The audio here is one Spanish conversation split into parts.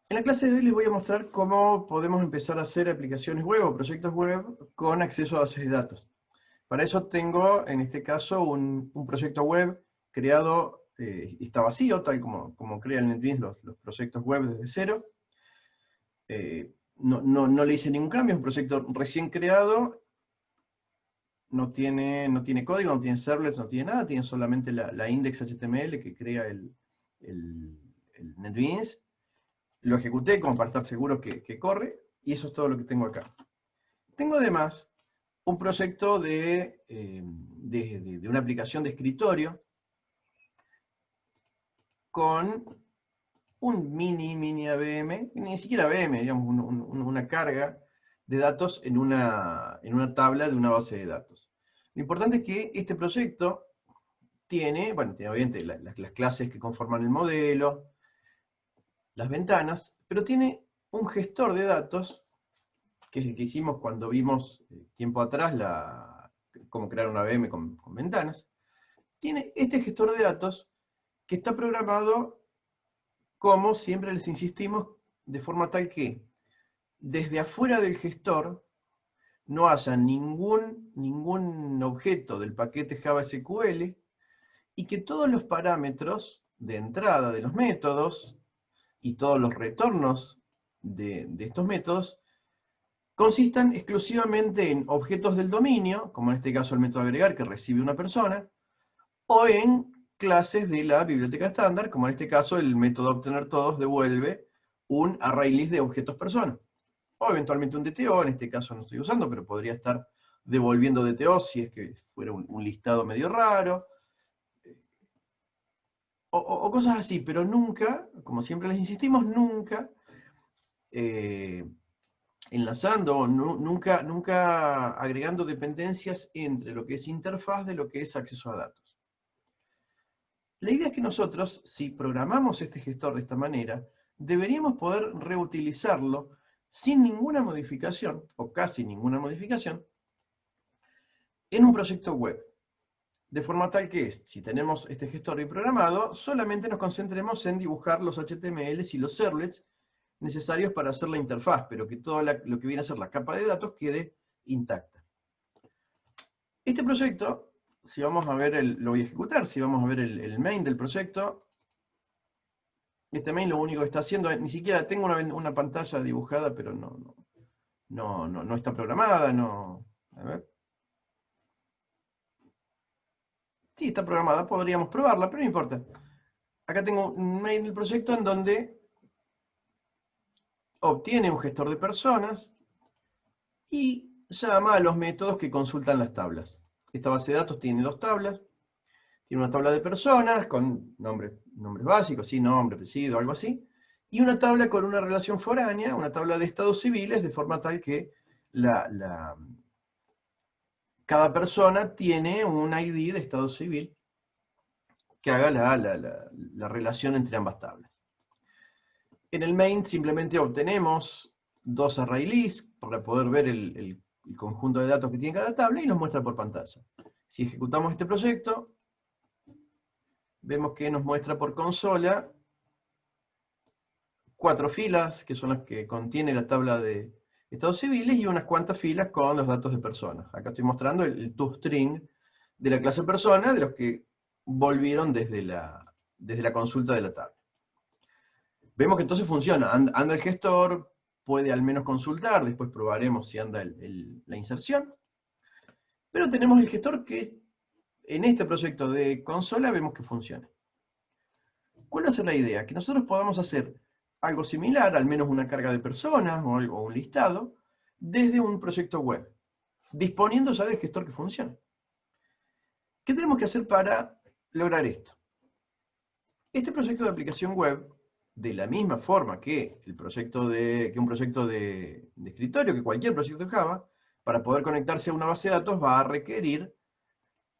En la clase de hoy les voy a mostrar cómo podemos empezar a hacer aplicaciones web o proyectos web con acceso a bases de datos. Para eso tengo, en este caso, un proyecto web creado, está vacío, tal como crea el NetBeans los proyectos web desde cero. No le hice ningún cambio, es un proyecto recién creado, no tiene código, no tiene servlets, no tiene nada, tiene solamente la index HTML que crea el NetBeans. Lo ejecuté como para estar seguro que corre, y eso es todo lo que tengo acá. Tengo además un proyecto de una aplicación de escritorio con un mini AVM, ni siquiera AVM, digamos, una carga de datos en una tabla de una base de datos. Lo importante es que este proyecto tiene obviamente las clases que conforman el modelo, las ventanas, pero tiene un gestor de datos, que es el que hicimos cuando vimos tiempo atrás cómo crear una VM con ventanas. Tiene este gestor de datos que está programado, como siempre les insistimos, de forma tal que desde afuera del gestor no haya ningún objeto del paquete Java SQL, y que todos los parámetros de entrada de los métodos y todos los retornos de estos métodos consistan exclusivamente en objetos del dominio, como en este caso el método agregar que recibe una persona, o en clases de la biblioteca estándar, como en este caso el método obtener todos devuelve un array list de objetos persona. O eventualmente un DTO, en este caso no estoy usando, pero podría estar devolviendo DTO si es que fuera un listado medio raro, o cosas así, pero nunca, como siempre les insistimos, nunca eh, enlazando, nunca agregando dependencias entre lo que es interfaz de lo que es acceso a datos. La idea es que nosotros, si programamos este gestor de esta manera, deberíamos poder reutilizarlo sin ninguna modificación, o casi ninguna modificación, en un proyecto web. De forma tal que, si tenemos este gestor bien programado, solamente nos concentremos en dibujar los HTMLs y los servlets necesarios para hacer la interfaz, pero que todo lo que viene a ser la capa de datos quede intacta. Este proyecto, si vamos a ver, lo voy a ejecutar, si vamos a ver el main del proyecto, este main lo único que está haciendo, ni siquiera tengo una pantalla dibujada, pero no está programada, a ver. Sí, está programada, podríamos probarla, pero no importa. Acá tengo un main del proyecto en donde obtiene un gestor de personas y llama a los métodos que consultan las tablas. Esta base de datos tiene dos tablas. Tiene una tabla de personas con nombres básicos, sí, nombre, apellido, algo así, y una tabla con una relación foránea, una tabla de estados civiles, de forma tal que cada persona tiene un ID de estado civil que haga la relación entre ambas tablas. En el main simplemente obtenemos dos array lists para poder ver el conjunto de datos que tiene cada tabla y nos muestra por pantalla. Si ejecutamos este proyecto, vemos que nos muestra por consola 4 filas, que son las que contiene la tabla de estados civiles, y unas cuantas filas con los datos de personas. Acá estoy mostrando el toString de la clase persona, de los que volvieron desde la consulta de la tabla. Vemos que entonces funciona, anda el gestor, puede al menos consultar, después probaremos si anda la inserción, pero tenemos el gestor que en este proyecto de consola vemos que funciona. ¿Cuál va a ser la idea? Que nosotros podamos hacer algo similar, al menos una carga de personas o un listado, desde un proyecto web, disponiendo ya del gestor que funciona. ¿Qué tenemos que hacer para lograr esto? Este proyecto de aplicación web, de la misma forma que un proyecto de escritorio, que cualquier proyecto de Java, para poder conectarse a una base de datos va a requerir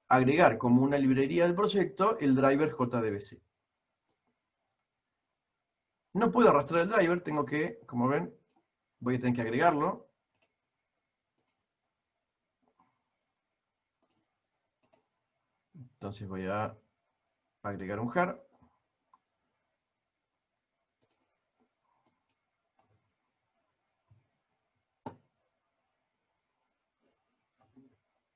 agregar como una librería del proyecto el driver JDBC. No puedo arrastrar el driver, tengo que, como ven, voy a tener que agregarlo. Entonces voy a agregar un jar.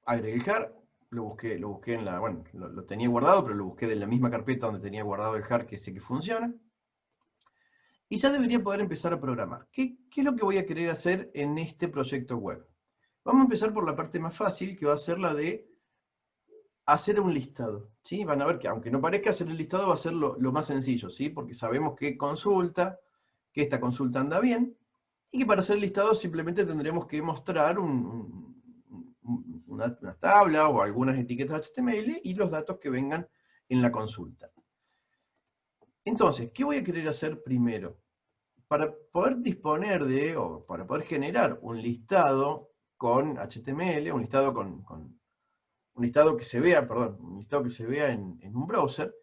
agregué el jar, lo busqué en la, bueno, lo tenía guardado, pero lo busqué de la misma carpeta donde tenía guardado el jar que sé que funciona. Y ya debería poder empezar a programar. ¿Qué es lo que voy a querer hacer en este proyecto web? Vamos a empezar por la parte más fácil, que va a ser la de hacer un listado. ¿Sí? Van a ver que, aunque no parezca, hacer el listado va a ser lo más sencillo, ¿sí? Porque sabemos que consulta, que esta consulta anda bien, y que para hacer el listado simplemente tendremos que mostrar una tabla o algunas etiquetas HTML y los datos que vengan en la consulta. Entonces, ¿qué voy a querer hacer primero? Para poder disponer de, o para poder generar un listado con HTML, un listado un listado que se vea, perdón, un listado que se vea en un browser,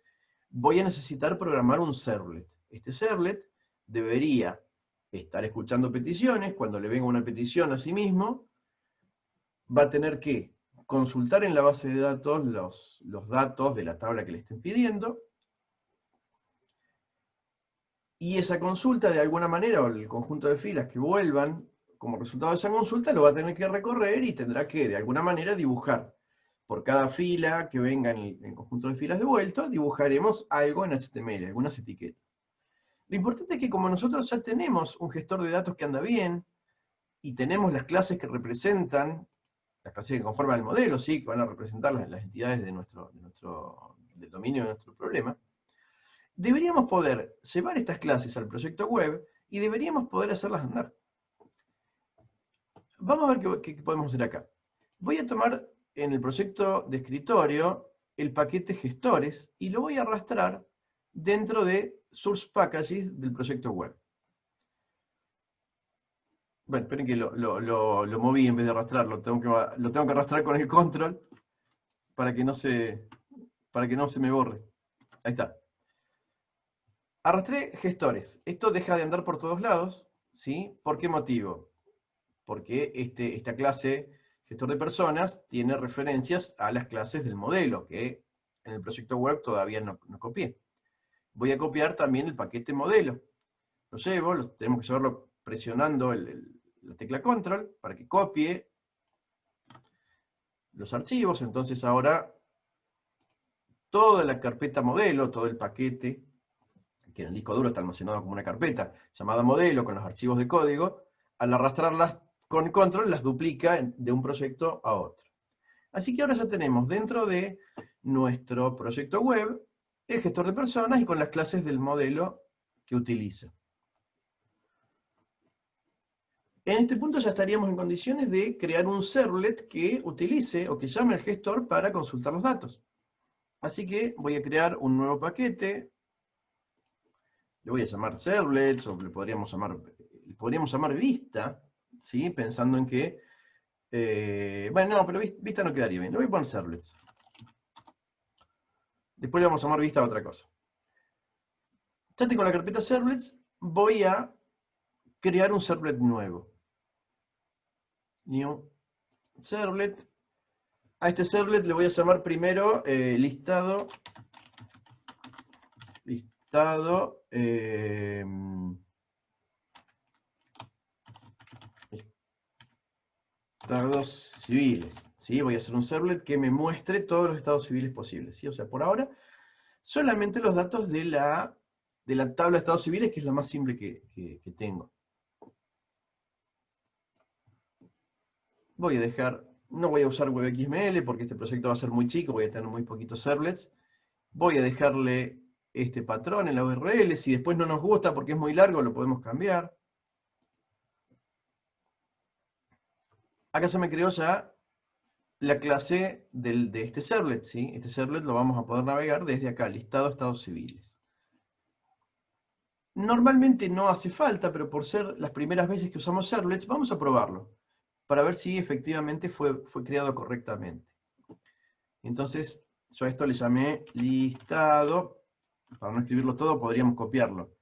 voy a necesitar programar un servlet. Este servlet debería estar escuchando peticiones. Cuando le venga una petición a sí mismo, va a tener que consultar en la base de datos los datos de la tabla que le estén pidiendo, y esa consulta de alguna manera, o el conjunto de filas que vuelvan como resultado de esa consulta, lo va a tener que recorrer y tendrá que de alguna manera dibujar. Por cada fila que venga en el conjunto de filas devuelto, dibujaremos algo en HTML, algunas etiquetas. Lo importante es que como nosotros ya tenemos un gestor de datos que anda bien, y tenemos las clases que representan, las clases que conforman el modelo, ¿sí? Que van a representar las entidades del dominio de nuestro problema, deberíamos poder llevar estas clases al proyecto web y deberíamos poder hacerlas andar. Vamos a ver qué podemos hacer acá. Voy a tomar en el proyecto de escritorio el paquete gestores y lo voy a arrastrar dentro de source packages del proyecto web. Bueno, esperen que lo moví en vez de arrastrarlo. Lo tengo que arrastrar con el control para que no se me borre. Ahí está. Arrastré gestores. Esto deja de andar por todos lados, ¿sí? ¿Por qué motivo? Porque esta clase gestor de personas tiene referencias a las clases del modelo, que en el proyecto web todavía no copié. Voy a copiar también el paquete modelo. Lo llevo, tenemos que llevarlo presionando la tecla control para que copie los archivos. Entonces ahora toda la carpeta modelo, todo el paquete, que en el disco duro está almacenado como una carpeta llamada modelo con los archivos de código, al arrastrarlas con control las duplica de un proyecto a otro. Así que ahora ya tenemos dentro de nuestro proyecto web el gestor de personas y con las clases del modelo que utiliza. En este punto ya estaríamos en condiciones de crear un servlet que utilice o que llame al gestor para consultar los datos. Así que voy a crear un nuevo paquete. Le voy a llamar servlets, o le podríamos llamar vista, ¿sí? Pensando en que, bueno, no, pero vista no quedaría bien. Le voy a poner servlets. Después le vamos a llamar vista a otra cosa. Ya tengo la carpeta servlets, voy a crear un servlet nuevo. New servlet. A este servlet le voy a llamar primero listado, estados civiles. ¿Sí? Voy a hacer un servlet que me muestre todos los estados civiles posibles. ¿Sí? O sea, por ahora, solamente los datos de la tabla de estados civiles, que es la más simple que tengo. Voy a dejar, no voy a usar WebXML porque este proyecto va a ser muy chico, voy a tener muy poquitos servlets. Voy a dejarle este patrón en la URL. Si después no nos gusta porque es muy largo, lo podemos cambiar. Acá se me creó ya la clase de este servlet, ¿sí? Este servlet lo vamos a poder navegar desde acá, listado de estados civiles. Normalmente no hace falta, pero por ser las primeras veces que usamos servlets, vamos a probarlo, para ver si efectivamente fue creado correctamente. Entonces, yo a esto le llamé listado. Para no escribirlo todo, podríamos copiarlo.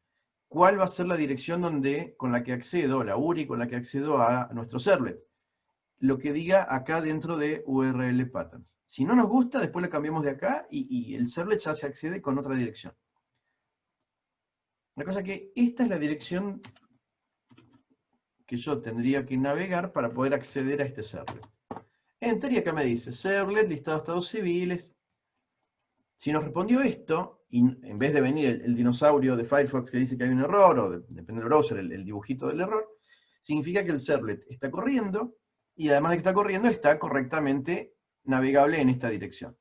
¿Cuál va a ser la dirección con la que accedo, la URI con la que accedo a nuestro servlet? Lo que diga acá dentro de URL patterns. Si no nos gusta, después lo cambiamos de acá y el servlet ya se accede con otra dirección. La cosa que esta es la dirección que yo tendría que navegar para poder acceder a este servlet. enter, y acá me dice, servlet, listado de estados civiles. Si nos respondió esto, y en vez de venir el dinosaurio de Firefox que dice que hay un error, o depende del browser, el dibujito del error, significa que el servlet está corriendo, y además de que está corriendo, está correctamente navegable en esta dirección.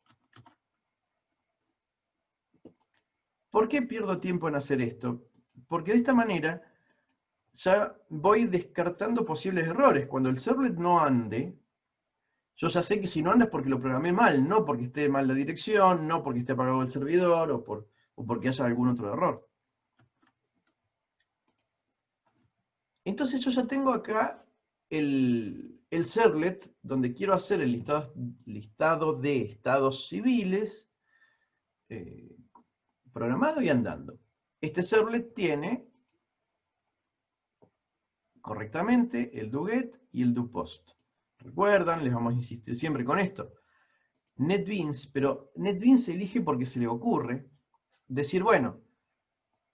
¿Por qué pierdo tiempo en hacer esto? Porque de esta manera ya voy descartando posibles errores. Cuando el servlet no ande, yo ya sé que si no anda es porque lo programé mal, no porque esté mal la dirección, no porque esté apagado el servidor, o porque haya algún otro error. Entonces yo ya tengo acá el servlet donde quiero hacer el listado de estados civiles programado y andando. Este servlet tiene correctamente el doGet y el doPost. Recuerdan, les vamos a insistir siempre con esto. NetBeans, pero NetBeans elige porque se le ocurre decir, bueno,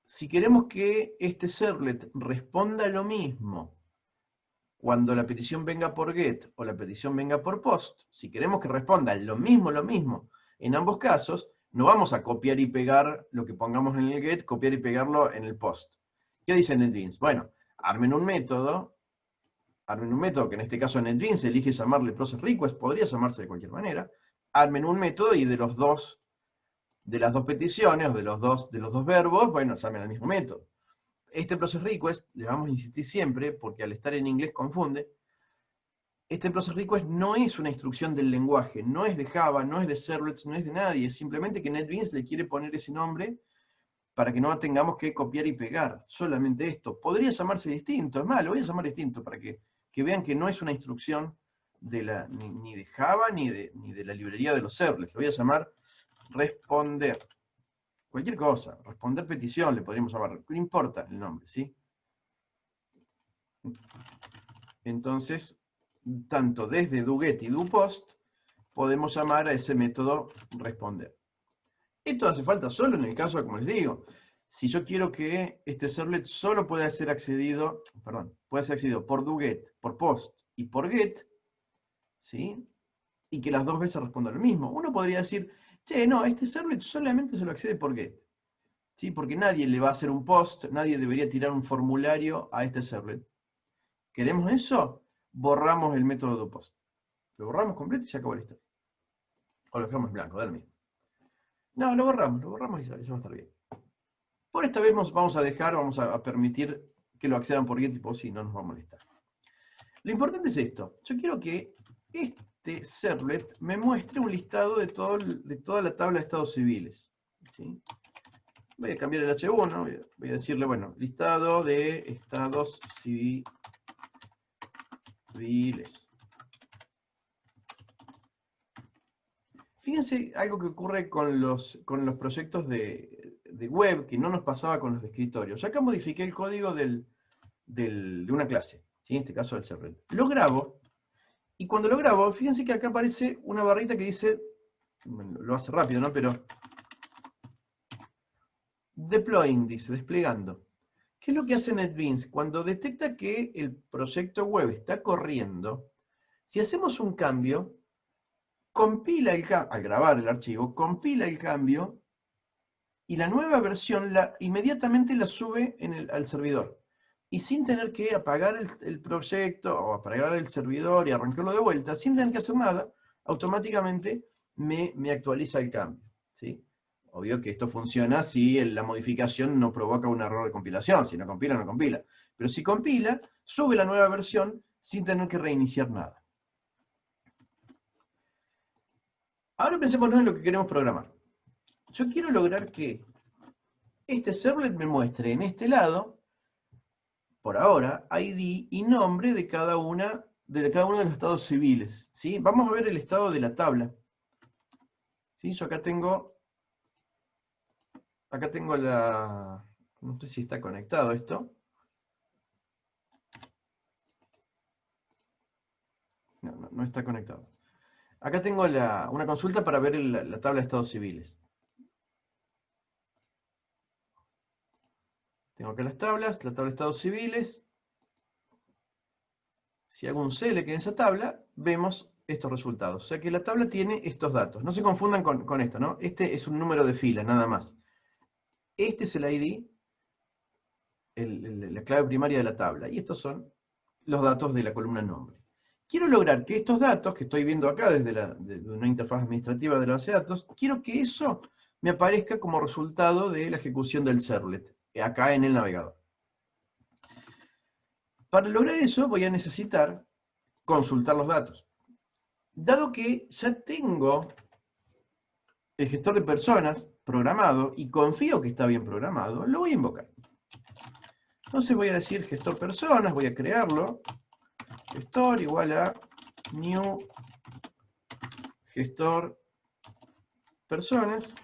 si queremos que este servlet responda lo mismo cuando la petición venga por GET o la petición venga por POST, si queremos que responda lo mismo en ambos casos, no vamos a copiar y pegar lo que pongamos en el GET, copiar y pegarlo en el POST. ¿Qué dice NetBeans? Bueno, armen un método que en este caso NetBeans elige llamarle process request, podría llamarse de cualquier manera, armen un método y de las dos peticiones, o de los dos verbos, bueno, llamen al mismo método. Este process request, le vamos a insistir siempre, porque al estar en inglés confunde, este process request no es una instrucción del lenguaje, no es de Java, no es de servlets, no es de nadie, es simplemente que NetBeans le quiere poner ese nombre para que no tengamos que copiar y pegar, solamente esto. Podría llamarse distinto, es más, lo voy a llamar distinto para que vean que no es una instrucción ni de Java ni de la librería de los servlets. Lo voy a llamar responder. Cualquier cosa, responder petición le podríamos llamar, no importa el nombre, ¿sí? Entonces, tanto desde doGet y doPost, podemos llamar a ese método responder. Esto hace falta solo en el caso de, como les digo, si yo quiero que este servlet solo pueda ser accedido, pueda ser accedido por doGet, por POST y por GET, ¿sí? Y que las dos veces responda lo mismo. Uno podría decir, che, no, este servlet solamente se lo accede por GET, ¿sí? Porque nadie le va a hacer un POST, nadie debería tirar un formulario a este servlet. ¿Queremos eso? Borramos el método doPost. Lo borramos completo y se acabó la historia. O lo dejamos en blanco, da lo mismo. No, lo borramos y eso va a estar bien. Por esta vez vamos a permitir que lo accedan por GET y POST y no nos va a molestar. Lo importante es esto. Yo quiero que este servlet me muestre un listado de toda la tabla de estados civiles. ¿Sí? Voy a cambiar el H1, voy a decirle, bueno, listado de estados civiles. Fíjense algo que ocurre con los proyectos de web, que no nos pasaba con los de escritorio. Yo acá modifiqué el código de una clase, ¿sí? En este caso del servlet. Lo grabo, y cuando lo grabo, fíjense que acá aparece una barrita que dice, bueno, lo hace rápido, ¿no? Pero deploying, dice, desplegando. ¿Qué es lo que hace NetBeans? Cuando detecta que el proyecto web está corriendo, si hacemos un cambio, compila el cambio, al grabar el archivo, compila el cambio, y la nueva versión inmediatamente la sube al servidor. Y sin tener que apagar el proyecto, o apagar el servidor y arrancarlo de vuelta, sin tener que hacer nada, automáticamente me actualiza el cambio, ¿sí? Obvio que esto funciona si la modificación no provoca un error de compilación. Si no compila, no compila. Pero si compila, sube la nueva versión sin tener que reiniciar nada. Ahora pensemos en lo que queremos programar. Yo quiero lograr que este servlet me muestre en este lado, por ahora, ID y nombre de cada uno de los estados civiles, ¿sí? Vamos a ver el estado de la tabla. ¿Sí? Yo acá tengo no sé si está conectado esto. No está conectado. Acá tengo una consulta para ver la tabla de estados civiles. Tengo acá las tablas, la tabla de estados civiles. Si hago un select en esa tabla, vemos estos resultados. O sea que la tabla tiene estos datos. No se confundan con esto, ¿no? Este es un número de fila, nada más. Este es el ID, la clave primaria de la tabla. Y estos son los datos de la columna nombre. Quiero lograr que estos datos, que estoy viendo acá desde de una interfaz administrativa de la base de datos, quiero que eso me aparezca como resultado de la ejecución del servlet, acá en el navegador. Para lograr eso voy a necesitar consultar los datos. Dado que ya tengo el gestor de personas programado y confío que está bien programado, lo voy a invocar. Entonces voy a decir gestor personas, voy a crearlo, gestor igual a new gestor personas.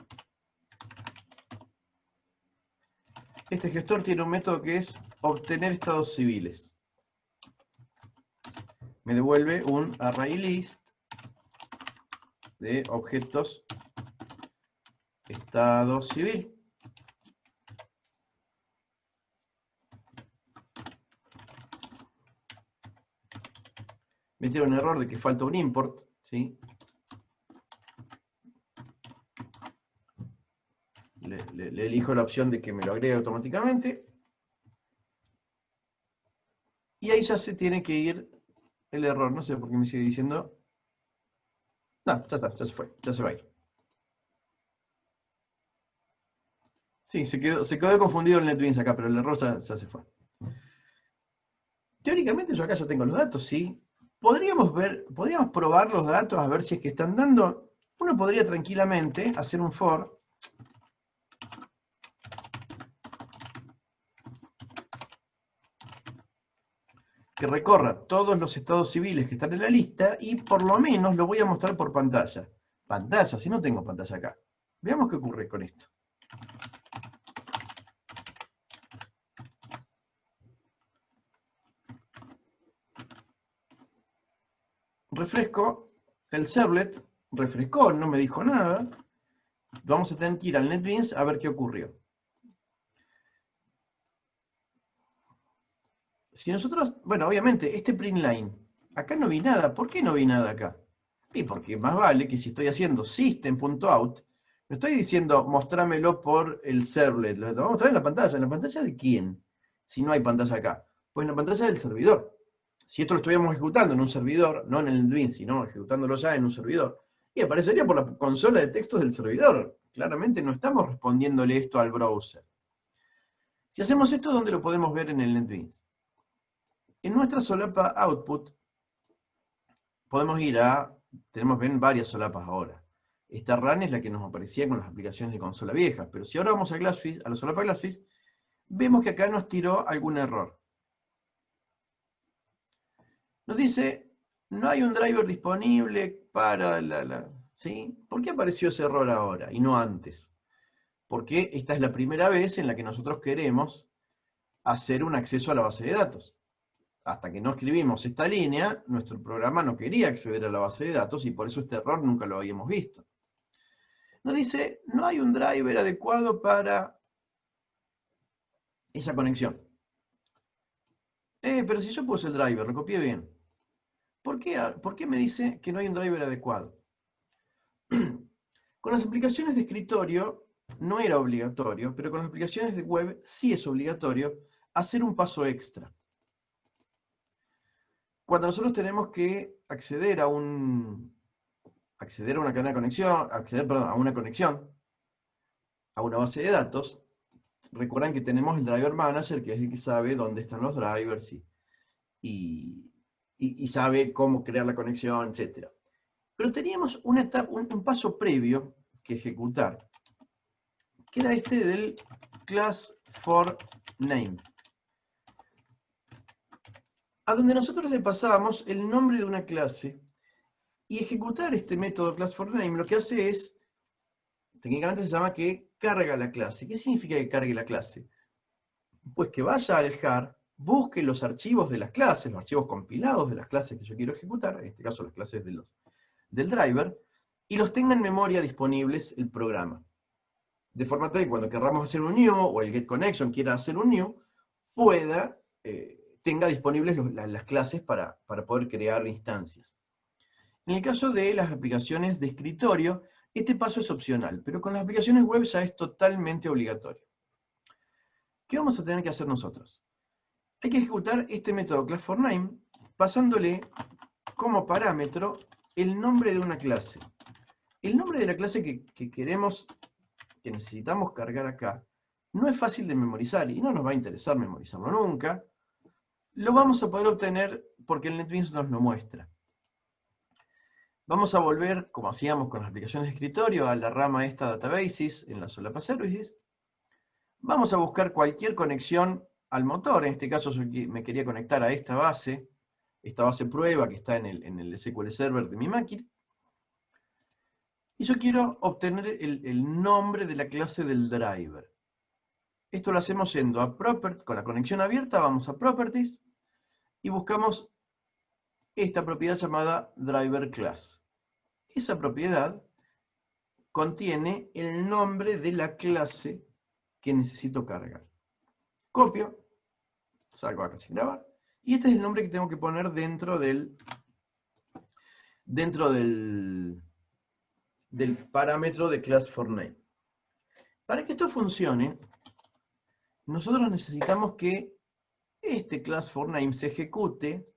Este gestor tiene un método que es obtener estados civiles. Me devuelve un array list de objetos estado civil. Me tiene un error de que falta un import, ¿sí? Le elijo la opción de que me lo agregue automáticamente. Y ahí ya se tiene que ir el error. No sé por qué me sigue diciendo. No, ya está, ya se fue, ya se va a ir. Sí, se quedó confundido el NetBeans acá, pero el error ya se fue. Teóricamente yo acá ya tengo los datos, ¿sí? Podríamos probar los datos a ver si es que están dando. Uno podría tranquilamente hacer un for que recorra todos los estados civiles que están en la lista y por lo menos lo voy a mostrar por pantalla. Pantalla, si no tengo pantalla acá. Veamos qué ocurre con esto. Refresco el servlet, refrescó, no me dijo nada. Vamos a tener que ir al NetBeans a ver qué ocurrió. Si nosotros, bueno, obviamente, este print line, acá no vi nada. ¿Por qué no vi nada acá? Y porque más vale que si estoy haciendo system.out, me estoy diciendo mostrámelo por el servlet. Lo vamos a mostrar en la pantalla. ¿En la pantalla de quién? Si no hay pantalla acá. Pues en la pantalla del servidor. Si esto lo estuviéramos ejecutando en un servidor, no en el NetBeans, sino ejecutándolo ya en un servidor, y aparecería por la consola de textos del servidor. Claramente no estamos respondiéndole esto al browser. Si hacemos esto, ¿dónde lo podemos ver en el NetBeans? En nuestra solapa output, podemos ir a, ven varias solapas ahora. Esta run es la que nos aparecía con las aplicaciones de consola viejas, pero si ahora vamos a Glassfish, a la solapa Glassfish, vemos que acá nos tiró algún error. Nos dice, no hay un driver disponible para ¿sí? ¿Por qué apareció ese error ahora y no antes? Porque esta es la primera vez en la que nosotros queremos hacer un acceso a la base de datos. Hasta que no escribimos esta línea, nuestro programa no quería acceder a la base de datos y por eso este error nunca lo habíamos visto. Nos dice, no hay un driver adecuado para esa conexión. Pero si yo puse el driver, lo copié bien. ¿Por qué me dice que no hay un driver adecuado? Con las aplicaciones de escritorio no era obligatorio, pero con las aplicaciones de web sí es obligatorio hacer un paso extra. Cuando nosotros tenemos que acceder a una cadena de conexión, a una conexión, a una base de datos, recuerdan que tenemos el driver manager, que es el que sabe dónde están los drivers y sabe cómo crear la conexión, etc. Pero teníamos una etapa, un paso previo que ejecutar, que era este del class for name, a donde nosotros le pasábamos el nombre de una clase, y ejecutar este método class for name lo que hace es, técnicamente se llama que carga la clase. ¿Qué significa que cargue la clase? Pues que vaya al jar, busque los archivos de las clases, los archivos compilados de las clases que yo quiero ejecutar, en este caso las clases del driver, y los tenga en memoria disponibles el programa. De forma tal que cuando querramos hacer un new, o el getConnection quiera hacer un new, tenga disponibles las clases para poder crear instancias. En el caso de las aplicaciones de escritorio, este paso es opcional, pero con las aplicaciones web ya es totalmente obligatorio. ¿Qué vamos a tener que hacer nosotros? Hay que ejecutar este método class4name pasándole como parámetro el nombre de una clase. El nombre de la clase que queremos, que necesitamos cargar acá, no es fácil de memorizar y no nos va a interesar memorizarlo nunca. Lo vamos a poder obtener porque el NetBeans nos lo muestra. Vamos a volver, como hacíamos con las aplicaciones de escritorio, a la rama esta Databases, en la solapa Services. Vamos a buscar cualquier conexión al motor. En este caso yo me quería conectar a esta base prueba que está en el SQL Server de mi máquina. Y yo quiero obtener el nombre de la clase del driver. Esto lo hacemos yendo a Properties, con la conexión abierta, vamos a Properties y buscamos esta propiedad llamada Driver Class. Esa propiedad contiene el nombre de la clase que necesito cargar. Copio, salgo acá sin grabar, y este es el nombre que tengo que poner dentro del parámetro de class4name. Para que esto funcione, nosotros necesitamos que este class4name se ejecute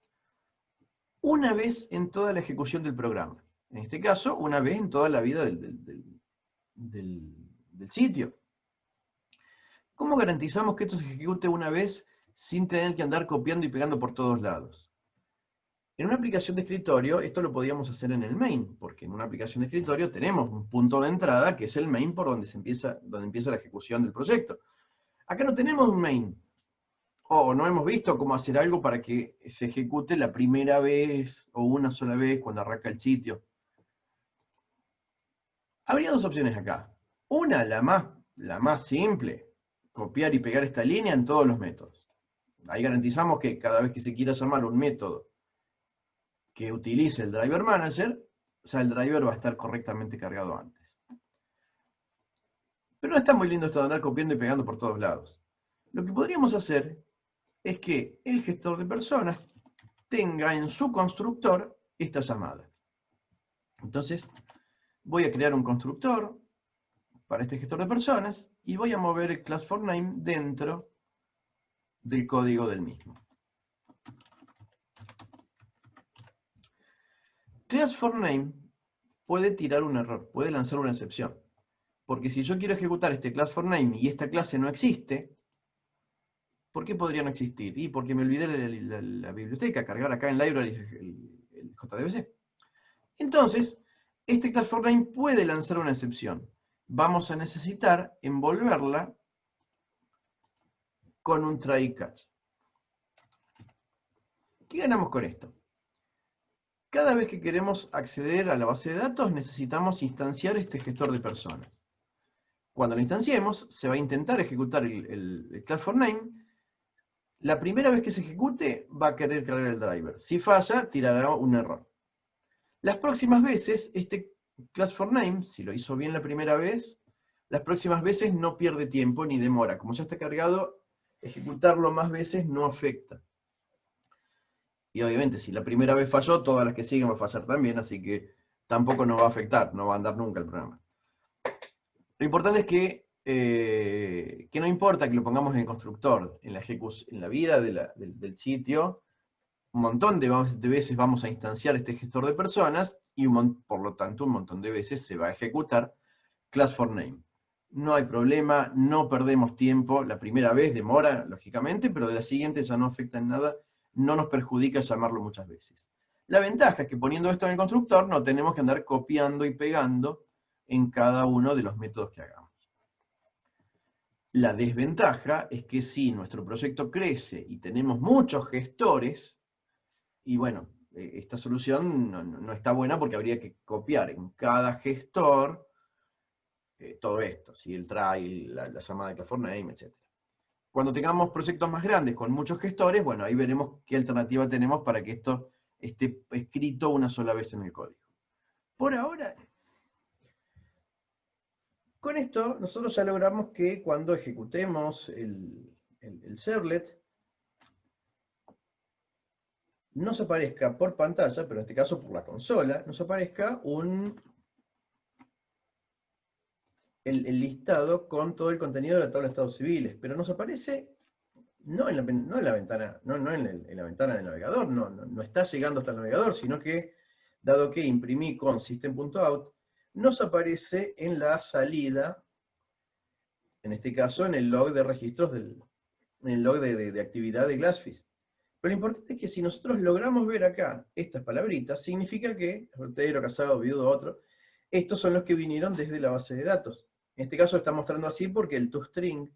una vez en toda la ejecución del programa. En este caso, una vez en toda la vida del sitio. ¿Cómo garantizamos que esto se ejecute una vez sin tener que andar copiando y pegando por todos lados? En una aplicación de escritorio, esto lo podíamos hacer en el main, porque en una aplicación de escritorio tenemos un punto de entrada, que es el main por donde empieza la ejecución del proyecto. Acá no tenemos un main, o no hemos visto cómo hacer algo para que se ejecute la primera vez, o una sola vez cuando arranca el sitio. Habría dos opciones acá. Una, la más simple, copiar y pegar esta línea en todos los métodos. Ahí garantizamos que cada vez que se quiera llamar un método que utilice el driver manager, ya el driver va a estar correctamente cargado antes. Pero no está muy lindo esto de andar copiando y pegando por todos lados. Lo que podríamos hacer es que el gestor de personas tenga en su constructor esta llamada. Entonces, voy a crear un constructor para este gestor de personas y voy a mover el class4name dentro del código del mismo. Class4name puede tirar un error, puede lanzar una excepción. Porque si yo quiero ejecutar este class4name y esta clase no existe, ¿por qué podría no existir? Y porque me olvidé la biblioteca, cargar acá en library el JDBC. Entonces, este class4name puede lanzar una excepción. Vamos a necesitar envolverla con un try catch. ¿Qué ganamos con esto? Cada vez que queremos acceder a la base de datos, necesitamos instanciar este gestor de personas. Cuando lo instanciemos, se va a intentar ejecutar el class4name. La primera vez que se ejecute, va a querer cargar el driver. Si falla, tirará un error. Las próximas veces, este class4name, si lo hizo bien la primera vez, las próximas veces no pierde tiempo ni demora. Como ya está cargado, ejecutarlo más veces no afecta. Y obviamente, si la primera vez falló, todas las que siguen van a fallar también, así que tampoco nos va a afectar, no va a andar nunca el programa. Lo importante es que no importa que lo pongamos en el constructor, en la vida del sitio, un montón de veces vamos a instanciar este gestor de personas y por lo tanto un montón de veces se va a ejecutar class4name. No hay problema, no perdemos tiempo, la primera vez demora, lógicamente, pero de la siguiente ya no afecta en nada, no nos perjudica llamarlo muchas veces. La ventaja es que poniendo esto en el constructor no tenemos que andar copiando y pegando en cada uno de los métodos que hagamos. La desventaja es que si nuestro proyecto crece y tenemos muchos gestores, y bueno, esta solución no está buena porque habría que copiar en cada gestor todo esto, ¿sí? El try, la llamada de class4name, etc. Cuando tengamos proyectos más grandes con muchos gestores, bueno, ahí veremos qué alternativa tenemos para que esto esté escrito una sola vez en el código. Por ahora, con esto nosotros ya logramos que cuando ejecutemos el servlet, nos aparezca por pantalla, pero en este caso por la consola, nos aparezca el listado con todo el contenido de la tabla de estados civiles, pero nos aparece no en la ventana, en la ventana del navegador, no está llegando hasta el navegador, sino que, dado que imprimí con system.out, nos aparece en la salida, en este caso en el log de registros, en el log de actividad de Glassfish. Pero lo importante es que si nosotros logramos ver acá estas palabritas, significa que, soltero, casado, viudo, otro, estos son los que vinieron desde la base de datos. En este caso está mostrando así porque el toString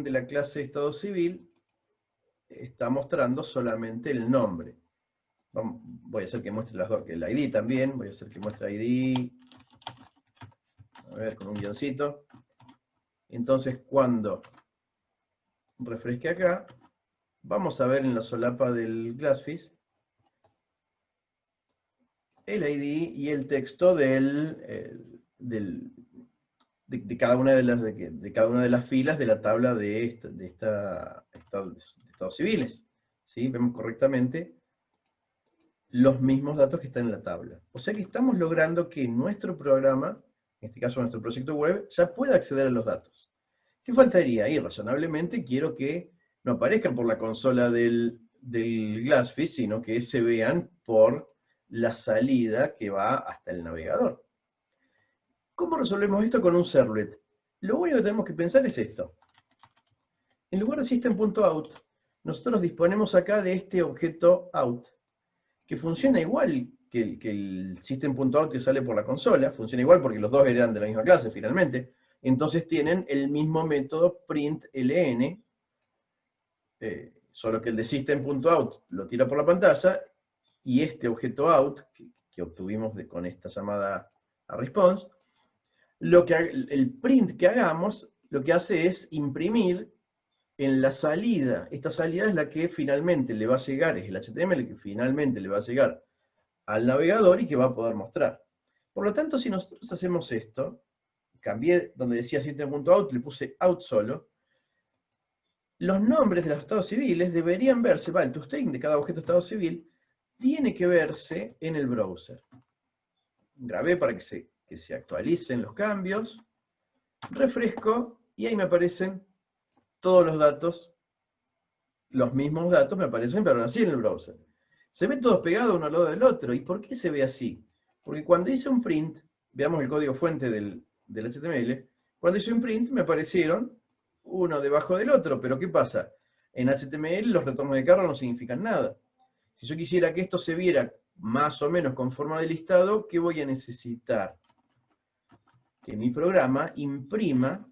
de la clase estado civil está mostrando solamente el nombre. Voy a hacer que muestre las dos, el ID también, voy a hacer que muestre ID, a ver, con un guioncito. Entonces cuando refresque acá, vamos a ver en la solapa del Glassfish el ID y el texto de cada una de las filas de la tabla de estados civiles. ¿Sí? Vemos correctamente los mismos datos que están en la tabla. O sea que estamos logrando que nuestro programa, en este caso nuestro proyecto web, ya pueda acceder a los datos. ¿Qué faltaría? Y razonablemente quiero que no aparezcan por la consola del Glassfish, sino que se vean por la salida que va hasta el navegador. ¿Cómo resolvemos esto con un servlet? Lo único que tenemos que pensar es esto. En lugar de system.out, nosotros disponemos acá de este objeto out, que funciona igual que el system.out que sale por la consola, funciona igual porque los dos eran de la misma clase finalmente, entonces tienen el mismo método println, solo que el de system.out lo tira por la pantalla, y este objeto out, que obtuvimos con esta llamada a response, el print que hagamos, lo que hace es imprimir en la salida. Esta salida es la que finalmente le va a llegar, es el HTML que finalmente le va a llegar al navegador y que va a poder mostrar. Por lo tanto, si nosotros hacemos esto, cambié donde decía system.out, le puse out solo, los nombres de los estados civiles deberían verse, el toString de cada objeto estado civil, tiene que verse en el browser. Grabé para que se actualicen los cambios, refresco, y ahí me aparecen todos los datos, los mismos datos me aparecen, pero así en el browser. Se ve todo pegado uno al lado del otro. ¿Y por qué se ve así? Porque cuando hice un print, veamos el código fuente del HTML, cuando hice un print me aparecieron uno debajo del otro, pero ¿qué pasa? En HTML los retornos de carga no significan nada. Si yo quisiera que esto se viera más o menos con forma de listado, ¿qué voy a necesitar? Que mi programa imprima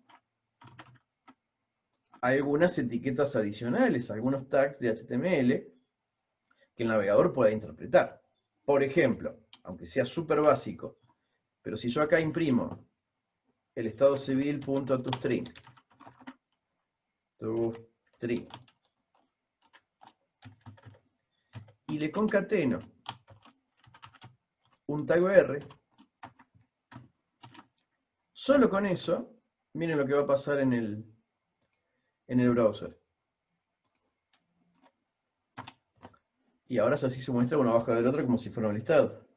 algunas etiquetas adicionales, algunos tags de HTML que el navegador pueda interpretar. Por ejemplo, aunque sea súper básico, pero si yo acá imprimo el estado civil.toString, y le concateno un tag OR, solo con eso, miren lo que va a pasar en el browser. Y ahora ya sí se muestra uno abajo del otro como si fuera un listado.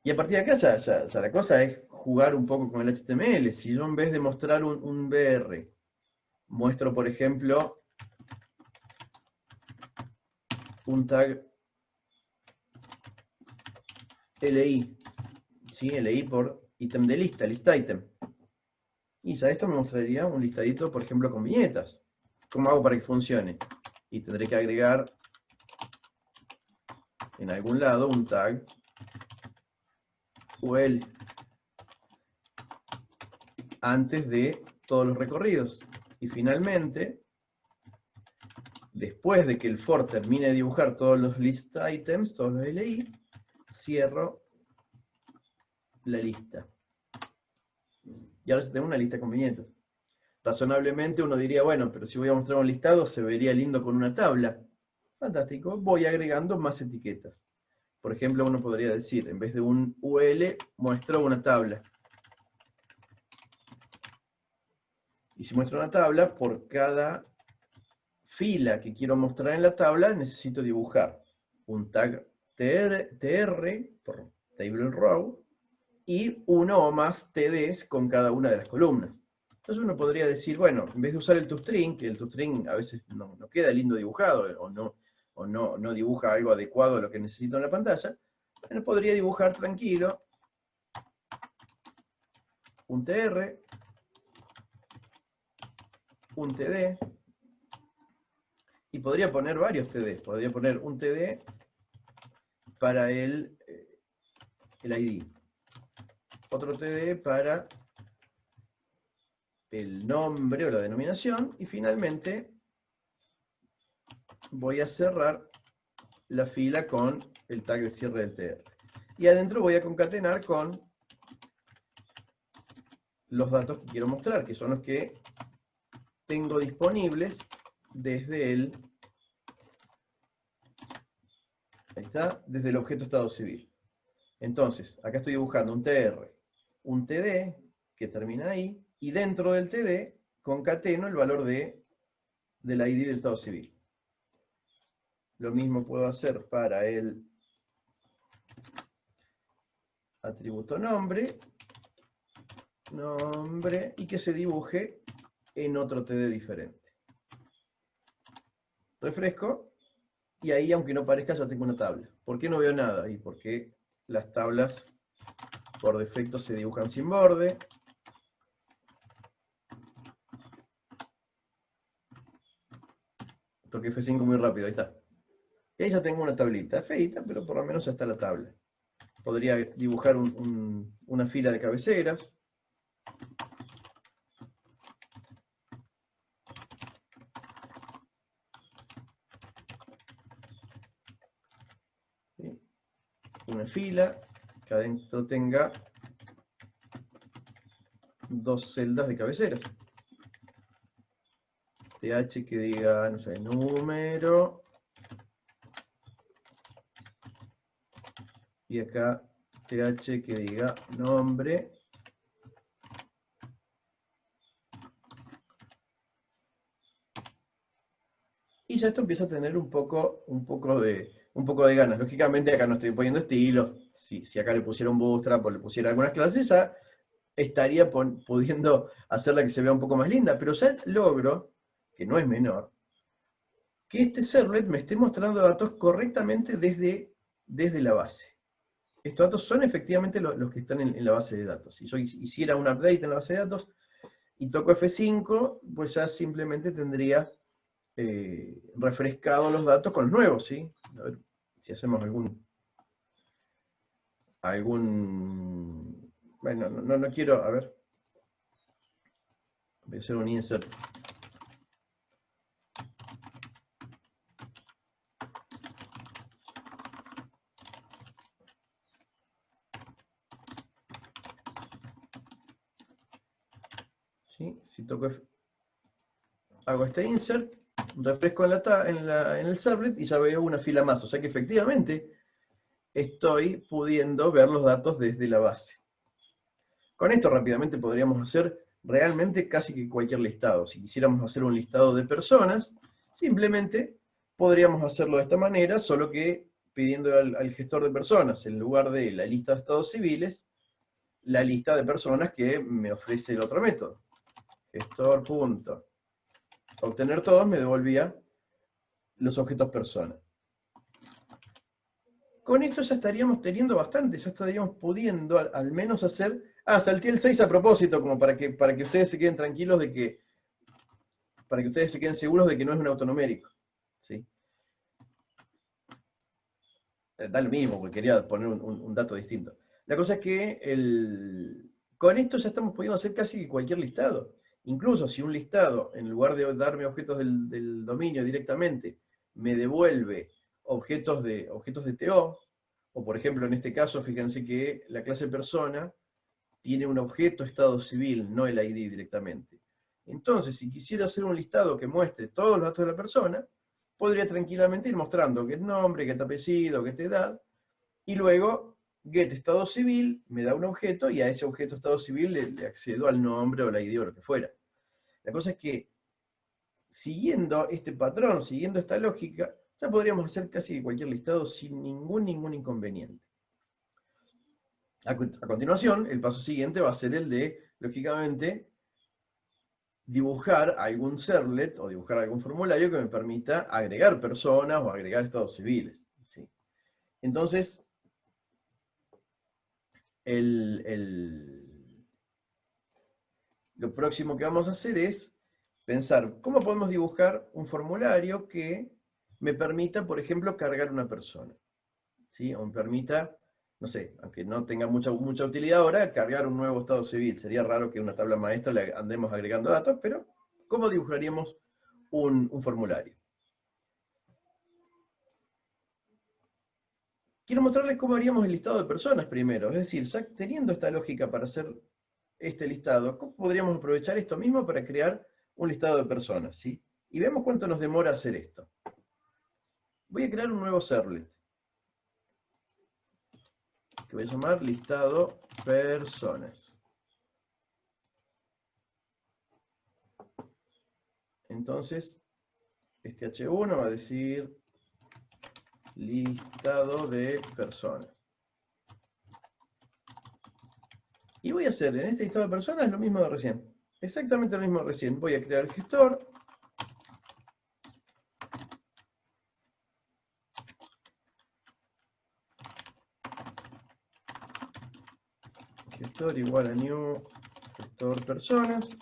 Y a partir de acá ya la cosa es jugar un poco con el HTML. Si yo en vez de mostrar un BR, muestro por ejemplo un tag LI, ¿sí? LI por ítem de lista, list item. Y ya esto me mostraría un listadito, por ejemplo, con viñetas. ¿Cómo hago para que funcione? Y tendré que agregar en algún lado un tag UL antes de todos los recorridos. Y finalmente, después de que el for termine de dibujar todos los list items, todos los LI, cierro la lista. Y ahora ya tengo una lista con viñetas. Razonablemente uno diría, bueno, pero si voy a mostrar un listado, se vería lindo con una tabla. Fantástico, voy agregando más etiquetas. Por ejemplo, uno podría decir, en vez de un UL, muestro una tabla. Y si muestro una tabla, por cada fila que quiero mostrar en la tabla, necesito dibujar un tag tr por table row, y uno o más TDs con cada una de las columnas. Entonces uno podría decir, bueno, en vez de usar el toString, que el toString a veces no queda lindo dibujado, o no dibuja algo adecuado a lo que necesito en la pantalla, uno podría dibujar tranquilo un tr, un td, y podría poner varios tds. Podría poner un td para el ID, otro td para el nombre o la denominación, y finalmente voy a cerrar la fila con el tag de cierre del tr. Y adentro voy a concatenar con los datos que quiero mostrar, que son los que tengo disponibles desde desde el objeto estado civil. Entonces, acá estoy dibujando un tr, un td, que termina ahí, y dentro del td concateno el valor del ID del estado civil. Lo mismo puedo hacer para el atributo nombre, y que se dibuje en otro TD diferente. Refresco, y ahí, aunque no parezca, ya tengo una tabla. ¿Por qué no veo nada ahí? Porque las tablas por defecto se dibujan sin borde. Toqué F5 muy rápido, ahí está. Y ahí ya tengo una tablita, feita, pero por lo menos ya está la tabla. Podría dibujar una fila de cabeceras. ¿Sí? Una fila que adentro tenga dos celdas de cabeceras. TH que diga, no sé, número. Y acá TH que diga nombre. Y ya esto empieza a tener un poco de ganas. Lógicamente acá no estoy poniendo estilos. Si acá le pusiera un bootstrap o le pusiera algunas clases, ya estaría pudiendo hacerla que se vea un poco más linda. Pero ya logro, que no es menor, que este servlet me esté mostrando datos correctamente desde la base. Estos datos son efectivamente los que están en la base de datos. Si yo hiciera un update en la base de datos y toco F5, pues ya simplemente tendría refrescado los datos con los nuevos, ¿sí? A ver si hacemos bueno, no quiero, a ver, voy a hacer un insert. ¿Sí? Si toco hago este insert, refresco en el servlet y ya veo una fila más. O sea que efectivamente estoy pudiendo ver los datos desde la base. Con esto rápidamente podríamos hacer realmente casi que cualquier listado. Si quisiéramos hacer un listado de personas, simplemente podríamos hacerlo de esta manera, solo que pidiendo al gestor de personas, en lugar de la lista de estados civiles, la lista de personas que me ofrece el otro método. Gestor.obtener todos me devolvía los objetos persona. Con esto ya estaríamos teniendo bastante, ya estaríamos pudiendo al menos hacer... salté el 6 a propósito, como para que ustedes se queden tranquilos de que... Para que ustedes se queden seguros de que no es un autonumérico. ¿Sí? Da lo mismo, porque quería poner un dato distinto. La cosa es que con esto ya estamos pudiendo hacer casi cualquier listado. Incluso si un listado, en lugar de darme objetos del dominio directamente, me devuelve objetos de TO, o por ejemplo en este caso, fíjense que la clase persona tiene un objeto estado civil, no el ID directamente. Entonces, si quisiera hacer un listado que muestre todos los datos de la persona, podría tranquilamente ir mostrando get nombre, get apellido, get edad, y luego get estado civil me da un objeto, y a ese objeto estado civil le accedo al nombre o la ID o lo que fuera. La cosa es que siguiendo este patrón, siguiendo esta lógica, ya podríamos hacer casi cualquier listado sin ningún inconveniente. A continuación, el paso siguiente va a ser el de, lógicamente, dibujar algún servlet o dibujar algún formulario que me permita agregar personas o agregar estados civiles, ¿sí? Entonces, lo próximo que vamos a hacer es pensar cómo podemos dibujar un formulario que me permita, por ejemplo, cargar una persona, ¿sí? O me permita, no sé, aunque no tenga mucha utilidad ahora, cargar un nuevo estado civil. Sería raro que en una tabla maestra le andemos agregando datos, pero ¿cómo dibujaríamos un formulario? Quiero mostrarles cómo haríamos el listado de personas primero. Es decir, ya teniendo esta lógica para hacer este listado, ¿cómo podríamos aprovechar esto mismo para crear un listado de personas? ¿Sí? Y vemos cuánto nos demora hacer esto. Voy a crear un nuevo servlet, que voy a llamar listado personas. Entonces, este H1 va a decir listado de personas. Y voy a hacer en este listado de personas lo mismo de recién. Exactamente lo mismo de recién. Voy a crear el gestor. Gestor igual a new gestor personas.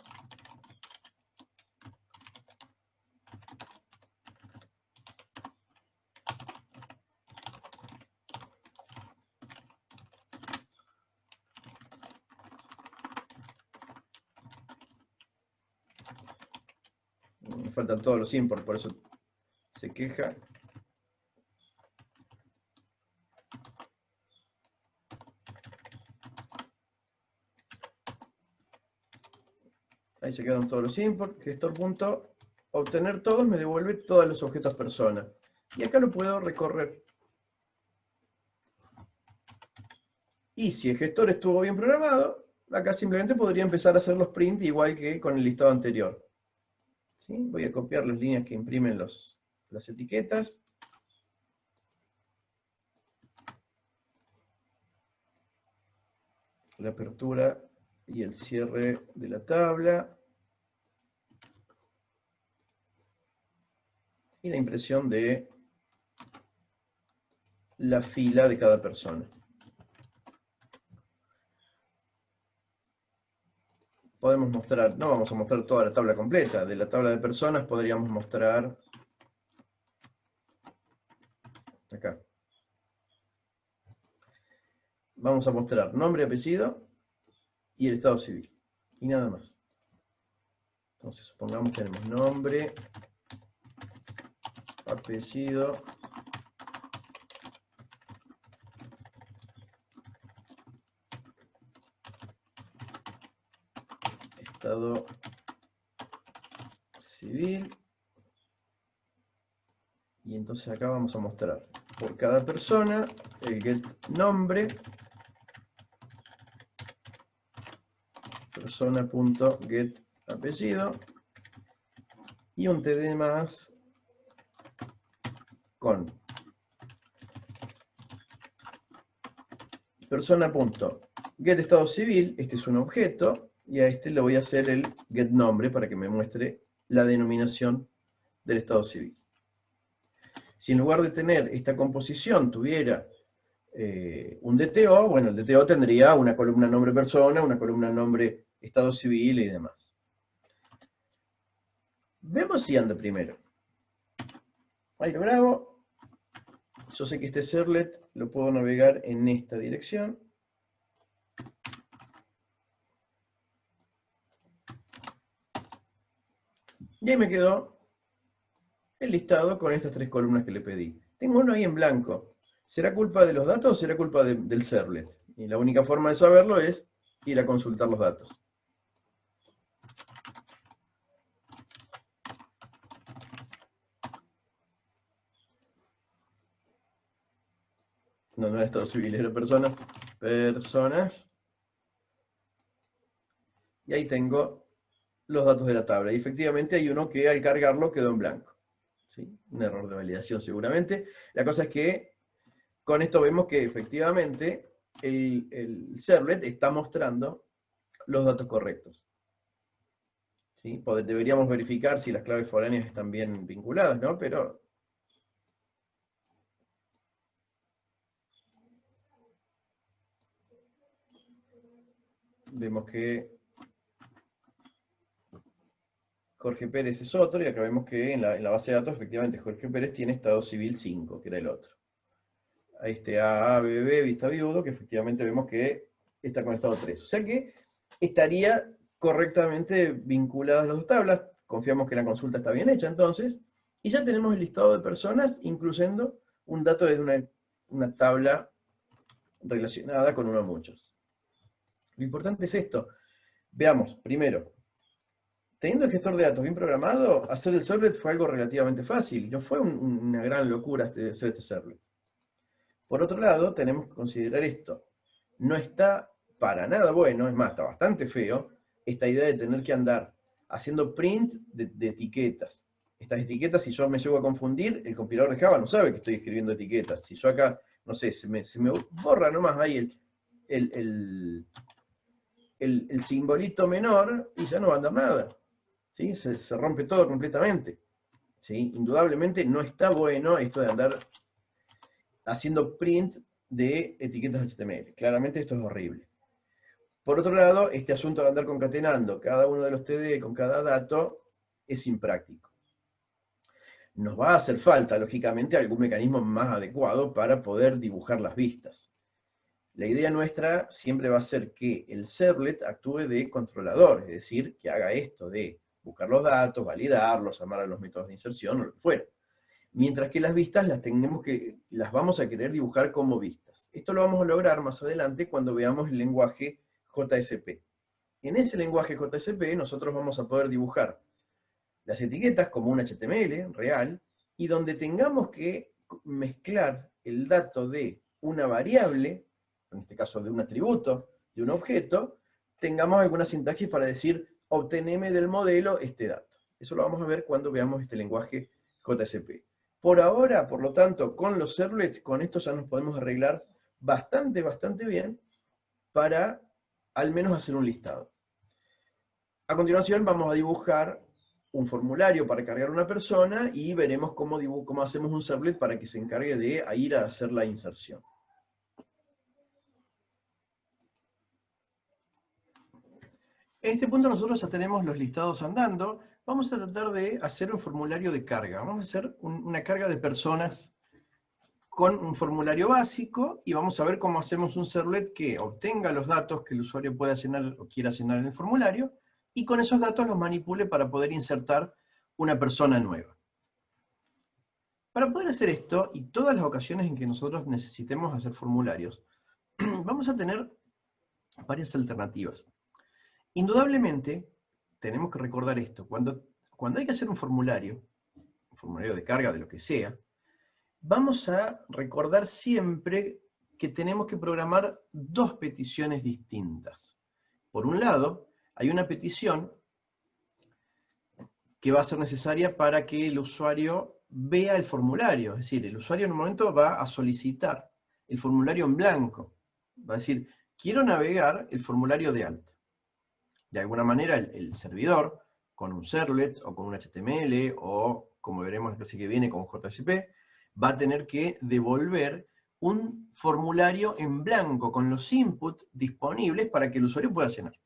Me faltan todos los import, por eso se queja. Ahí se quedan todos los import. Gestor.obtener todos me devuelve todos los objetos persona. Y acá lo puedo recorrer. Y si el gestor estuvo bien programado, acá simplemente podría empezar a hacer los print igual que con el listado anterior. ¿Sí? Voy a copiar las líneas que imprimen las etiquetas. La apertura y el cierre de la tabla. Y la impresión de la fila de cada persona. Podemos mostrar, no vamos a mostrar toda la tabla completa, de la tabla de personas podríamos mostrar acá. Vamos a mostrar nombre, apellido y el estado civil. Y nada más. Entonces, supongamos que tenemos nombre, apellido, estado civil. Y entonces acá vamos a mostrar por cada persona el get nombre, persona.get apellido, y un td más con persona.get estado civil, este es un objeto, y a este le voy a hacer el get nombre para que me muestre la denominación del estado civil. Si en lugar de tener esta composición tuviera un DTO, bueno, el DTO tendría una columna nombre persona, una columna nombre estado civil y demás. Vemos si anda primero. Ahí lo grabo. Yo sé que este servlet lo puedo navegar en esta dirección. Y ahí me quedó el listado con estas tres columnas que le pedí. Tengo uno ahí en blanco. ¿Será culpa de los datos o será culpa del servlet? Y la única forma de saberlo es ir a consultar los datos. No, no era estado civil, era personas. Personas. Y ahí tengo los datos de la tabla. Y efectivamente hay uno que al cargarlo quedó en blanco. ¿Sí? Un error de validación seguramente. La cosa es que con esto vemos que efectivamente el servlet está mostrando los datos correctos. ¿Sí? Deberíamos verificar si las claves foráneas están bien vinculadas, ¿no? Pero vemos que Jorge Pérez es otro, y acá vemos que en la base de datos, efectivamente, Jorge Pérez tiene estado civil 5, que era el otro. A este AABB, vista viudo, que efectivamente vemos que está con estado 3. O sea que estaría correctamente vinculadas las dos tablas, confiamos que la consulta está bien hecha entonces, y ya tenemos el listado de personas, incluyendo un dato de una tabla relacionada con uno a muchos. Lo importante es esto. Veamos, primero, teniendo el gestor de datos bien programado, hacer el servlet fue algo relativamente fácil, no fue una gran locura hacer este servlet. Por otro lado, tenemos que considerar esto. No está para nada bueno, es más, está bastante feo, esta idea de tener que andar haciendo print de etiquetas. Estas etiquetas, si yo me llego a confundir, el compilador de Java no sabe que estoy escribiendo etiquetas. Si yo acá, no sé, se me borra nomás ahí el simbolito menor y ya no va a andar nada. ¿Sí? Se rompe todo completamente. ¿Sí? Indudablemente no está bueno esto de andar haciendo print de etiquetas HTML. Claramente esto es horrible. Por otro lado, este asunto de andar concatenando cada uno de los TD con cada dato es impráctico. Nos va a hacer falta, lógicamente, algún mecanismo más adecuado para poder dibujar las vistas. La idea nuestra siempre va a ser que el servlet actúe de controlador, es decir, que haga esto de buscar los datos, validarlos, llamar a los métodos de inserción o lo que fuera. Mientras que las vistas las vamos a querer dibujar como vistas. Esto lo vamos a lograr más adelante cuando veamos el lenguaje JSP. En ese lenguaje JSP nosotros vamos a poder dibujar las etiquetas como un HTML real, y donde tengamos que mezclar el dato de una variable, en este caso de un atributo, de un objeto, tengamos alguna sintaxis para decir, obteneme del modelo este dato. Eso lo vamos a ver cuando veamos este lenguaje JSP. Por ahora, por lo tanto, con los servlets, con esto ya nos podemos arreglar bastante bien para al menos hacer un listado. A continuación vamos a dibujar un formulario para cargar a una persona y veremos cómo hacemos un servlet para que se encargue de ir a hacer la inserción. En este punto nosotros ya tenemos los listados andando. Vamos a tratar de hacer un formulario de carga. Vamos a hacer una carga de personas con un formulario básico y vamos a ver cómo hacemos un servlet que obtenga los datos que el usuario pueda llenar o quiera llenar en el formulario y con esos datos los manipule para poder insertar una persona nueva. Para poder hacer esto, y todas las ocasiones en que nosotros necesitemos hacer formularios, vamos a tener varias alternativas. Indudablemente, tenemos que recordar esto, cuando hay que hacer un formulario de carga de lo que sea, vamos a recordar siempre que tenemos que programar dos peticiones distintas. Por un lado, hay una petición que va a ser necesaria para que el usuario vea el formulario. Es decir, el usuario en un momento va a solicitar el formulario en blanco. Va a decir, quiero navegar el formulario de alta. De alguna manera, el servidor, con un servlet o con un HTML, o como veremos en la clase que viene con JSP, va a tener que devolver un formulario en blanco con los inputs disponibles para que el usuario pueda llenar.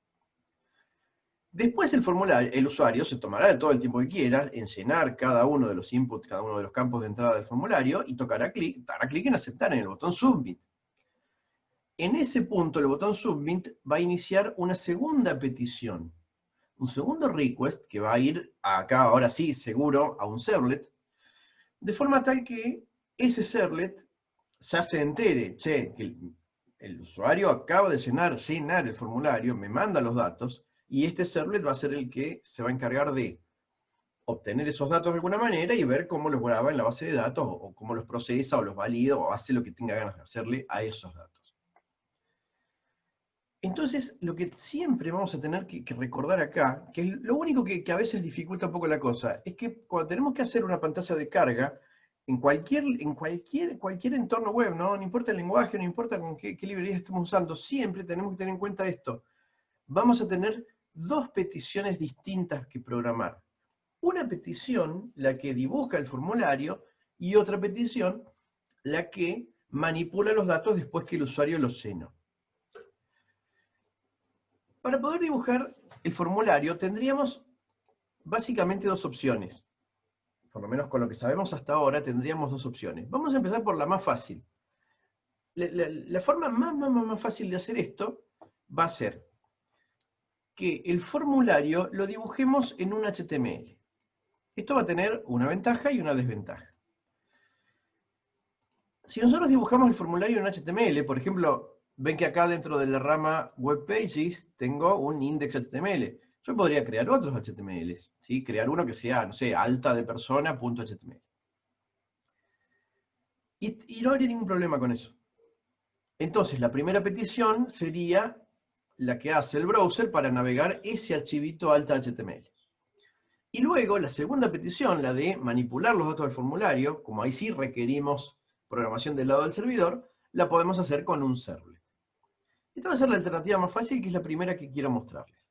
Después el usuario se tomará todo el tiempo que quiera en llenar cada uno de los inputs, cada uno de los campos de entrada del formulario, y dará clic en aceptar en el botón Submit. En ese punto el botón Submit va a iniciar una segunda petición, un segundo request que va a ir acá, ahora sí, seguro, a un servlet, de forma tal que ese servlet ya se entere, che, que el usuario acaba de llenar el formulario, me manda los datos, y este servlet va a ser el que se va a encargar de obtener esos datos de alguna manera y ver cómo los graba en la base de datos, o cómo los procesa, o los valida, o hace lo que tenga ganas de hacerle a esos datos. Entonces, lo que siempre vamos a tener que recordar acá, que es lo único que a veces dificulta un poco la cosa, es que cuando tenemos que hacer una pantalla de carga, en cualquier entorno web, ¿no? No importa el lenguaje, no importa con qué librerías estemos usando, siempre tenemos que tener en cuenta esto. Vamos a tener dos peticiones distintas que programar. Una petición, la que dibuja el formulario, y otra petición, la que manipula los datos después que el usuario los llenó. Para poder dibujar el formulario tendríamos básicamente dos opciones. Por lo menos con lo que sabemos hasta ahora tendríamos dos opciones. Vamos a empezar por la más fácil. La forma más fácil de hacer esto va a ser que el formulario lo dibujemos en un HTML. Esto va a tener una ventaja y una desventaja. Si nosotros dibujamos el formulario en HTML, por ejemplo, ven que acá dentro de la rama Web Pages tengo un index HTML. Yo podría crear otros HTMLs, ¿sí? Crear uno que sea, no sé, altadepersona.html. Y no habría ningún problema con eso. Entonces, la primera petición sería la que hace el browser para navegar ese archivito alta.html. Y luego, la segunda petición, la de manipular los datos del formulario, como ahí sí requerimos programación del lado del servidor, la podemos hacer con un servlet. Esta va a ser la alternativa más fácil, que es la primera que quiero mostrarles.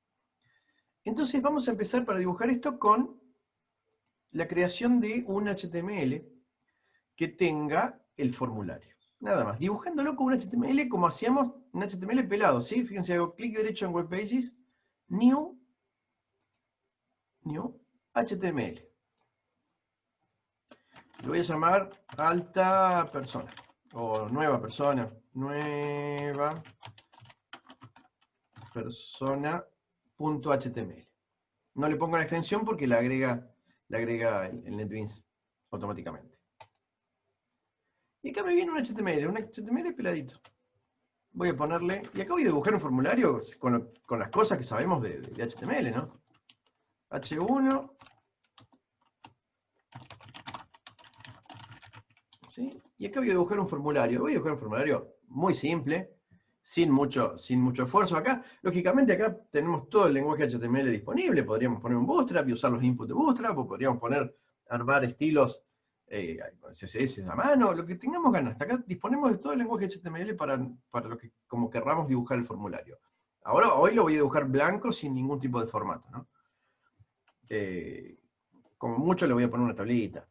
Entonces vamos a empezar para dibujar esto con la creación de un HTML que tenga el formulario. Nada más, dibujándolo con un HTML como hacíamos un HTML pelado, ¿sí? Fíjense, hago clic derecho en Web Pages, New HTML. Lo voy a llamar alta persona, o nueva persona, persona.html. No le pongo la extensión porque la agrega el NetBeans automáticamente. Y acá me viene un HTML peladito. Voy a ponerle, y acá voy a dibujar un formulario con las cosas que sabemos de HTML, ¿no? H1, ¿sí? Y acá voy a dibujar un formulario. Voy a dibujar un formulario muy simple, sin mucho esfuerzo. Acá, lógicamente, acá tenemos todo el lenguaje HTML disponible. Podríamos poner un Bootstrap y usar los inputs de Bootstrap, o podríamos armar estilos con CSS a mano, lo que tengamos ganas. Hasta acá disponemos de todo el lenguaje HTML para lo que como querramos dibujar el formulario. Ahora, hoy lo voy a dibujar blanco sin ningún tipo de formato, ¿no? Como mucho le voy a poner una tablita.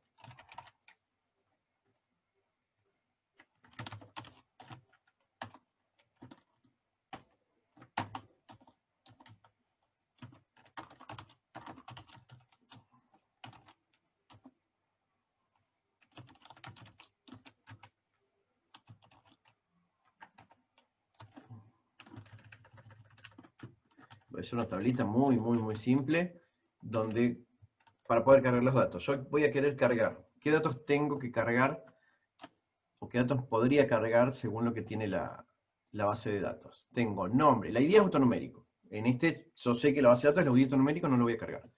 Voy a hacer una tablita muy simple, donde para poder cargar los datos. Yo voy a querer cargar. ¿Qué datos tengo que cargar? ¿O qué datos podría cargar según lo que tiene la base de datos? Tengo nombre. La ID es autonumérico. En este, yo sé que la base de datos es el autonumérico, no lo voy a cargar.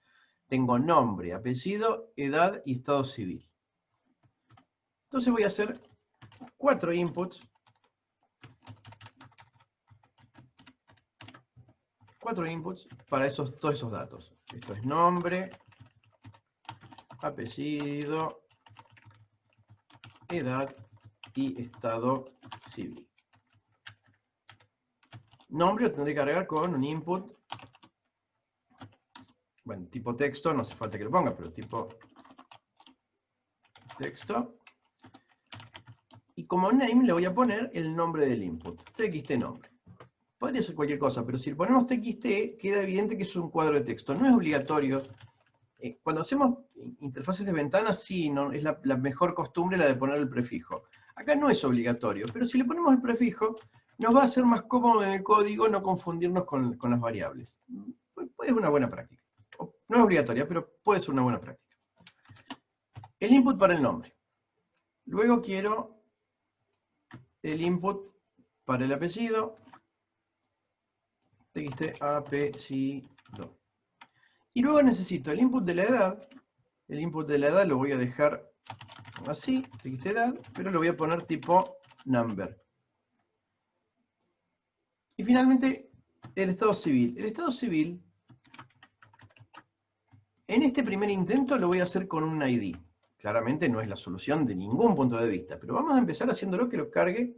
Tengo nombre, apellido, edad y estado civil. Entonces voy a hacer 4 inputs. 4 inputs para todos esos datos. Esto es nombre, apellido, edad y estado civil. Nombre lo tendré que cargar con un input, bueno, tipo texto, no hace falta que lo ponga, pero tipo texto. Y como name le voy a poner el nombre del input, txt nombre. Podría ser cualquier cosa, pero si le ponemos txt, queda evidente que es un cuadro de texto. No es obligatorio. Cuando hacemos interfaces de ventanas, sí, no, es la mejor costumbre la de poner el prefijo. Acá no es obligatorio, pero si le ponemos el prefijo, nos va a ser más cómodo en el código no confundirnos con las variables. Puede ser una buena práctica. No es obligatoria, pero puede ser una buena práctica. El input para el nombre. Luego quiero el input para el apellido. Txt apellido. Y luego necesito el input de la edad. El input de la edad lo voy a dejar así, txt edad, pero lo voy a poner tipo number. Y finalmente el estado civil. El estado civil, en este primer intento lo voy a hacer con un ID. Claramente no es la solución de ningún punto de vista, pero vamos a empezar haciéndolo que lo cargue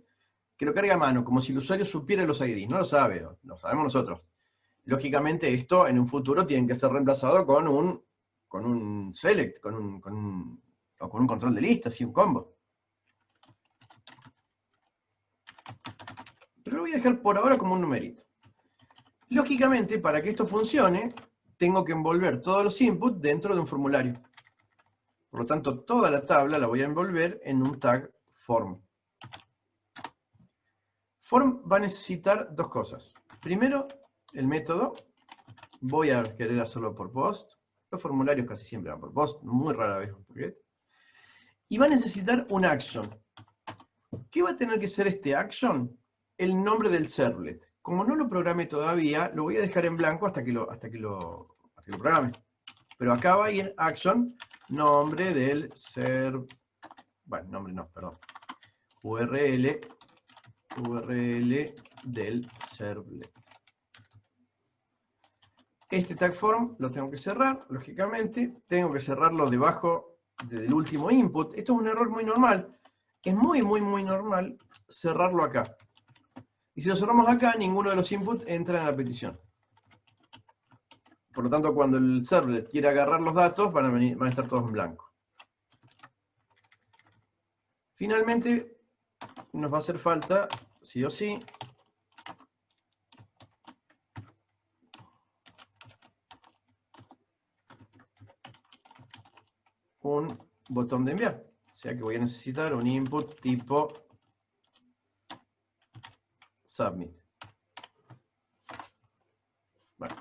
a mano, como si el usuario supiera los IDs. No lo sabe, lo sabemos nosotros. Lógicamente esto en un futuro tiene que ser reemplazado con un select, con un control de lista, así un combo. Pero lo voy a dejar por ahora como un numerito. Lógicamente, para que esto funcione, tengo que envolver todos los inputs dentro de un formulario. Por lo tanto, toda la tabla la voy a envolver en un tag form. Form va a necesitar dos cosas. Primero, el método. Voy a querer hacerlo por post. Los formularios casi siempre van por post, muy rara vez por get. Y va a necesitar un action. ¿Qué va a tener que ser este action? El nombre del servlet. Como no lo programé todavía, lo voy a dejar en blanco hasta que lo programe. Pero acá va a ir action, nombre del serv... Bueno, nombre no, perdón. URL del servlet. Este tag form lo tengo que cerrar, lógicamente. Tengo que cerrarlo debajo del último input. Esto es un error muy normal. Es muy normal cerrarlo acá. Y si lo cerramos acá, ninguno de los inputs entra en la petición. Por lo tanto, cuando el servlet quiera agarrar los datos, van a estar todos en blanco. Finalmente, nos va a hacer falta, sí o sí, un botón de enviar. O sea que voy a necesitar un input tipo submit. Bueno.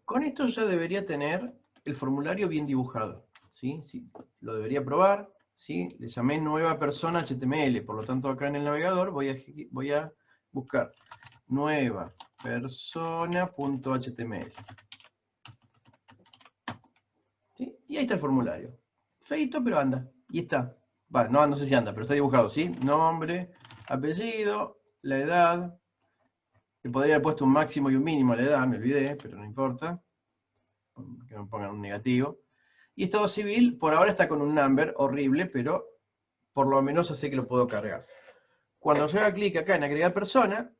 Con esto ya debería tener el formulario bien dibujado. ¿Sí? Sí, lo debería probar. ¿Sí? Le llamé nueva persona HTML. Por lo tanto, acá en el navegador voy a buscar nueva persona.html. ¿Sí? Y ahí está el formulario. Feito, pero anda. Y está. Va, no sé si anda, pero está dibujado, ¿sí? Nombre, apellido, la edad. Le podría haber puesto un máximo y un mínimo a la edad, me olvidé, pero no importa. Que me pongan un negativo. Y estado civil, por ahora está con un number horrible, pero por lo menos así que lo puedo cargar. Cuando yo haga clic acá en agregar persona,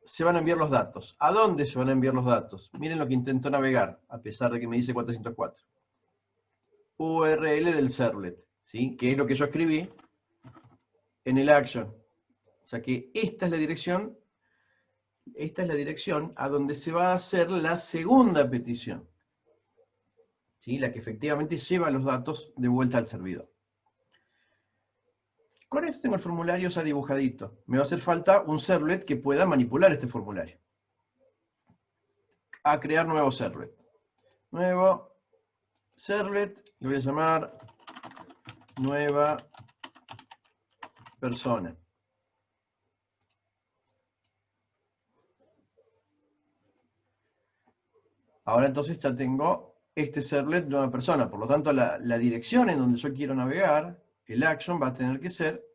se van a enviar los datos. ¿A dónde se van a enviar los datos? Miren lo que intento navegar, a pesar de que me dice 404. URL del servlet, ¿sí? Que es lo que yo escribí en el action. O sea que esta es la dirección a donde se va a hacer la segunda petición. ¿Sí? La que efectivamente lleva los datos de vuelta al servidor. Con esto tengo el formulario ya dibujadito. Me va a hacer falta un servlet que pueda manipular este formulario. A crear nuevo servlet. Nuevo servlet, le voy a llamar nueva persona. Ahora entonces ya tengo este servlet nueva persona. Por lo tanto, la dirección en donde yo quiero navegar, el action va a tener que ser...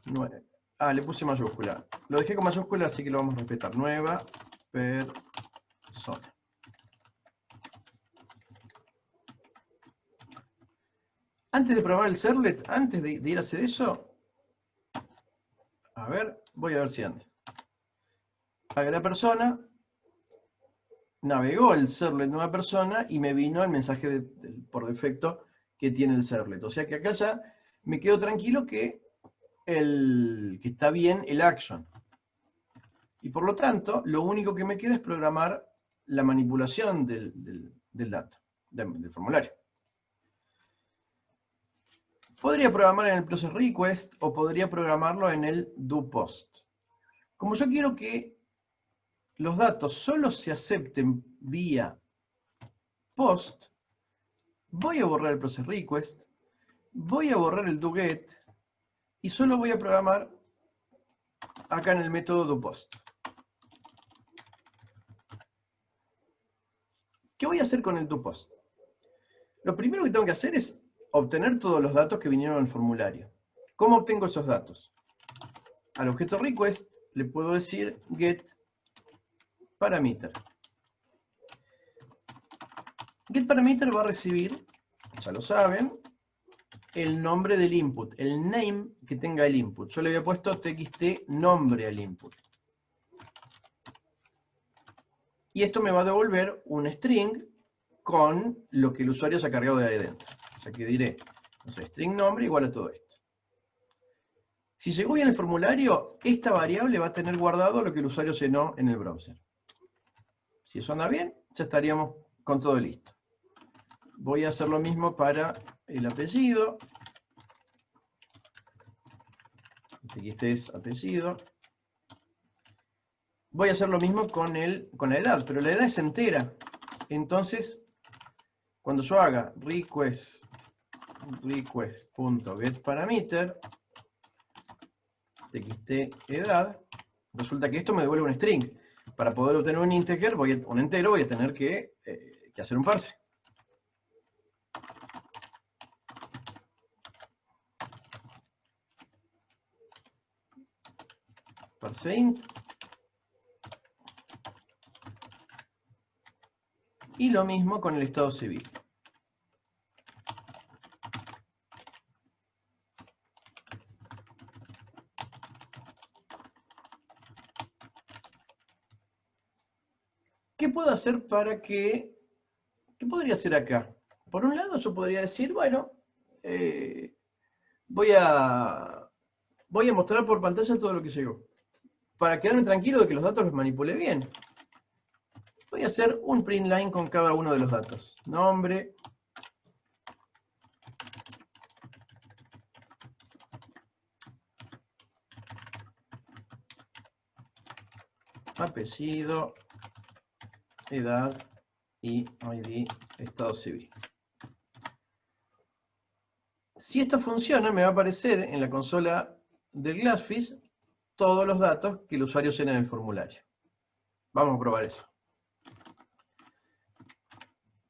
le puse mayúscula. Lo dejé con mayúscula, así que lo vamos a respetar. Nueva persona. Antes de probar el servlet, antes de ir a hacer eso, a ver, voy a ver si anda. Agregar persona, navegó el servlet nueva persona y me vino el mensaje por defecto que tiene el servlet. O sea que acá ya me quedo tranquilo que está bien el action. Y por lo tanto, lo único que me queda es programar la manipulación del dato, del formulario. Podría programar en el process request o podría programarlo en el doPost. Como yo quiero que los datos solo se acepten vía post, voy a borrar el process request, voy a borrar el doGet y solo voy a programar acá en el método doPost. ¿Qué voy a hacer con el toPost? Lo primero que tengo que hacer es obtener todos los datos que vinieron al formulario. ¿Cómo obtengo esos datos? Al objeto request le puedo decir getParameter. GetParameter va a recibir, ya lo saben, el nombre del input, el name que tenga el input. Yo le había puesto txt nombre al input. Y esto me va a devolver un string con lo que el usuario se ha cargado de ahí dentro. O sea que diré, no sé, string nombre igual a todo esto. Si llegó bien el formulario, esta variable va a tener guardado lo que el usuario llenó en el browser. Si eso anda bien, ya estaríamos con todo listo. Voy a hacer lo mismo para el apellido. Este es apellido. Voy a hacer lo mismo con la edad, pero la edad es entera. Entonces, cuando yo haga request.getParameter, txt edad, resulta que esto me devuelve un string. Para poder obtener un integer, un entero, voy a tener que hacer un parse. Parse int. Y lo mismo con el estado civil. ¿Qué puedo hacer para que... ¿Qué podría hacer acá? Por un lado yo podría decir, bueno, voy a mostrar por pantalla todo lo que llegó. Para quedarme tranquilo de que los datos los manipulé bien. Voy a hacer un print line con cada uno de los datos. Nombre. Apellido. Edad. Y ID. Estado civil. Si esto funciona, me va a aparecer en la consola del Glassfish todos los datos que el usuario llena en el formulario. Vamos a probar eso.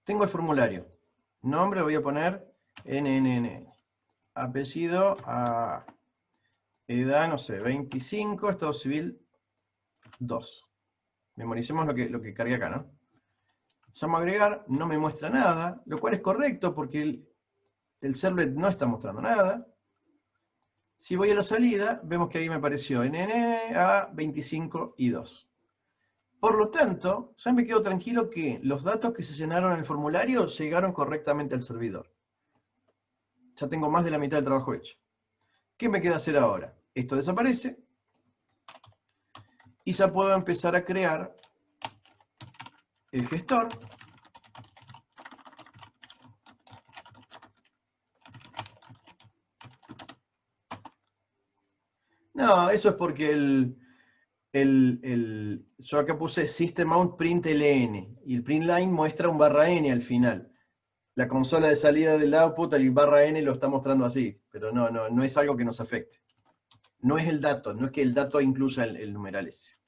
Tengo el formulario. Nombre voy a poner NNN. Apellido a edad, no sé, 25, estado civil 2. Memoricemos lo que cargué acá, ¿no? Llamo a agregar, no me muestra nada, lo cual es correcto porque el servlet no está mostrando nada. Si voy a la salida, vemos que ahí me apareció NNN a 25 y 2. Por lo tanto, ya me quedo tranquilo que los datos que se llenaron en el formulario llegaron correctamente al servidor. Ya tengo más de la mitad del trabajo hecho. ¿Qué me queda hacer ahora? Esto desaparece. Y ya puedo empezar a crear el gestor. No, eso es porque yo acá puse system.out.println y el println muestra un /n al final. La consola de salida del output, el /n lo está mostrando así, pero no es algo que nos afecte. No es el dato, no es que el dato incluya el numeral ese.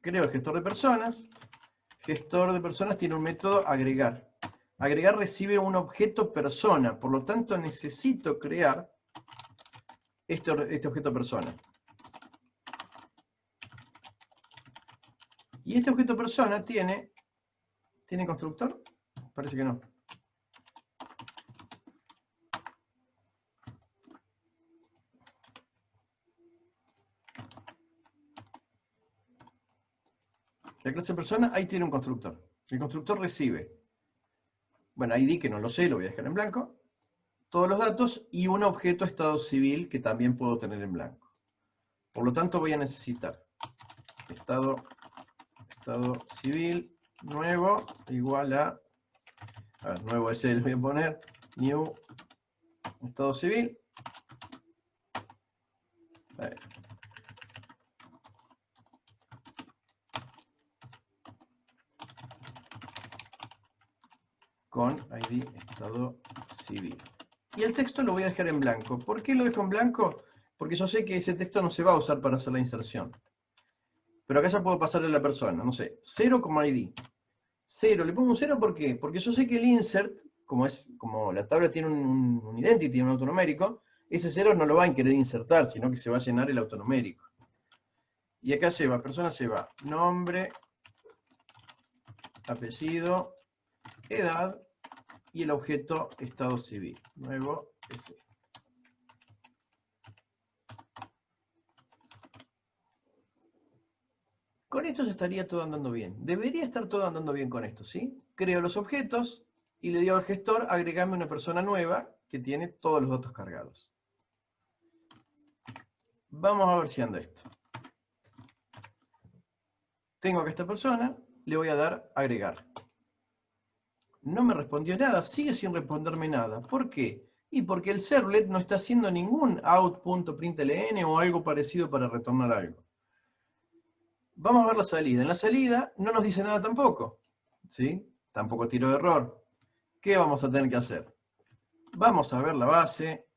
Creo el gestor de personas. Gestor de personas tiene un método agregar. Agregar recibe un objeto persona, por lo tanto necesito crear este objeto persona. Y este objeto persona ¿tiene constructor? Parece que no. La clase persona ahí tiene un constructor. El constructor recibe, bueno, ID que no lo sé, lo voy a dejar en blanco, todos los datos y un objeto estado civil que también puedo tener en blanco. Por lo tanto voy a necesitar estado civil nuevo igual a ver, nuevo ese le voy a poner, new estado civil. A ver. Con ID estado civil. Y el texto lo voy a dejar en blanco. ¿Por qué lo dejo en blanco? porque yo sé que ese texto no se va a usar para hacer la inserción. Pero acá ya puedo pasarle a la persona, no sé, 0 como ID. 0, le pongo un 0 ¿por qué? Porque yo sé que el insert, como la tabla tiene un identity, un autonumérico, ese 0 no lo va a querer insertar, sino que se va a llenar el autonumérico. Y acá persona lleva nombre, apellido, edad y el objeto estado civil. Nuevo S. Con esto ya estaría todo andando bien. Debería estar todo andando bien con esto, ¿sí? Creo los objetos y le digo al gestor, agregame una persona nueva que tiene todos los datos cargados. Vamos a ver si anda esto. Tengo acá esta persona, le voy a dar agregar. No me respondió nada, sigue sin responderme nada. ¿Por qué? Y porque el servlet no está haciendo ningún out.println o algo parecido para retornar algo. Vamos a ver la salida. En la salida no nos dice nada tampoco, ¿sí? Tampoco tiro de error. ¿Qué vamos a tener que hacer? Vamos a ver la base.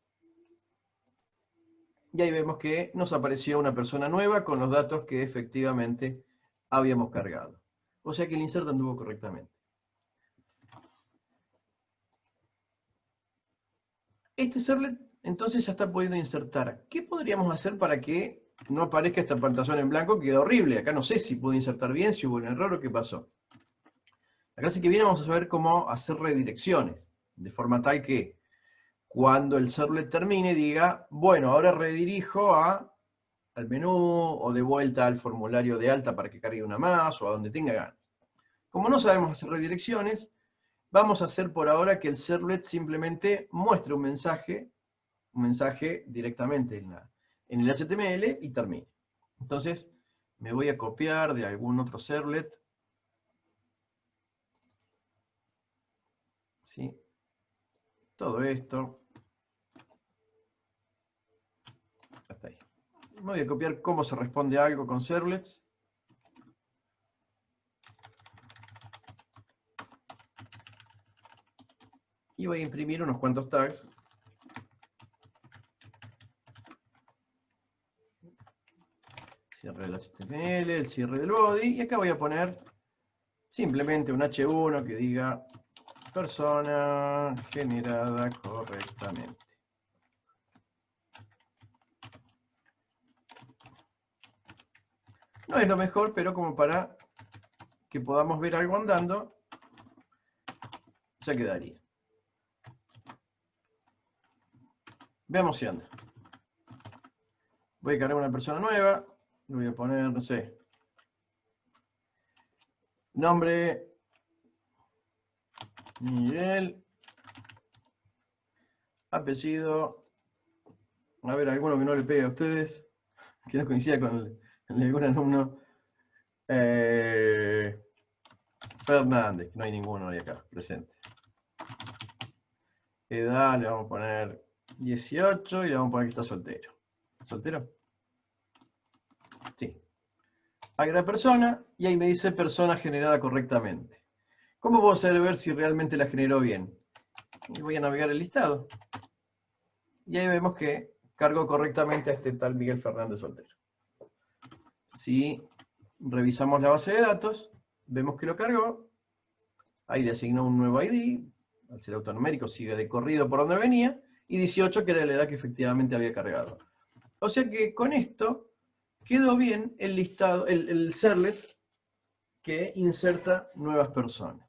Y ahí vemos que nos apareció una persona nueva con los datos que efectivamente habíamos cargado. O sea que el insert anduvo correctamente. Este servlet entonces ya está pudiendo insertar. ¿Qué podríamos hacer para que no aparezca esta pantalla en blanco? Que queda horrible. Acá no sé si pude insertar bien, si hubo un error o qué pasó. La clase que viene vamos a saber cómo hacer redirecciones. De forma tal que cuando el servlet termine diga, bueno, ahora redirijo al menú o de vuelta al formulario de alta para que cargue una más o a donde tenga ganas. Como no sabemos hacer redirecciones, vamos a hacer por ahora que el servlet simplemente muestre un mensaje directamente en el HTML y termine. Entonces, me voy a copiar de algún otro servlet. ¿Sí? Todo esto. Hasta ahí. Me voy a copiar cómo se responde a algo con servlets. Y voy a imprimir unos cuantos tags. Cierre del HTML, el cierre del body. Y acá voy a poner simplemente un H1 que diga persona generada correctamente. No es lo mejor, pero como para que podamos ver algo andando, ya quedaría. Veamos si anda. Voy a cargar una persona nueva. Le voy a poner, no sé, nombre, Miguel, apellido, a ver, alguno que no le pegue a ustedes, que no coincida con el de algún alumno. Fernández, que no hay ninguno ahí acá presente. Edad, le vamos a poner 18 y le vamos a poner que está soltero. ¿Soltero? Sí. Agrega persona y ahí me dice persona generada correctamente. ¿Cómo puedo saber ver si realmente la generó bien? Y voy a navegar el listado. Y ahí vemos que cargó correctamente a este tal Miguel Fernández soltero. Si revisamos la base de datos, vemos que lo cargó. Ahí le asignó un nuevo ID. Al ser autonumérico sigue de corrido por donde venía. Y 18, que era la edad que efectivamente había cargado. O sea que con esto quedó bien el listado, el servlet que inserta nuevas personas.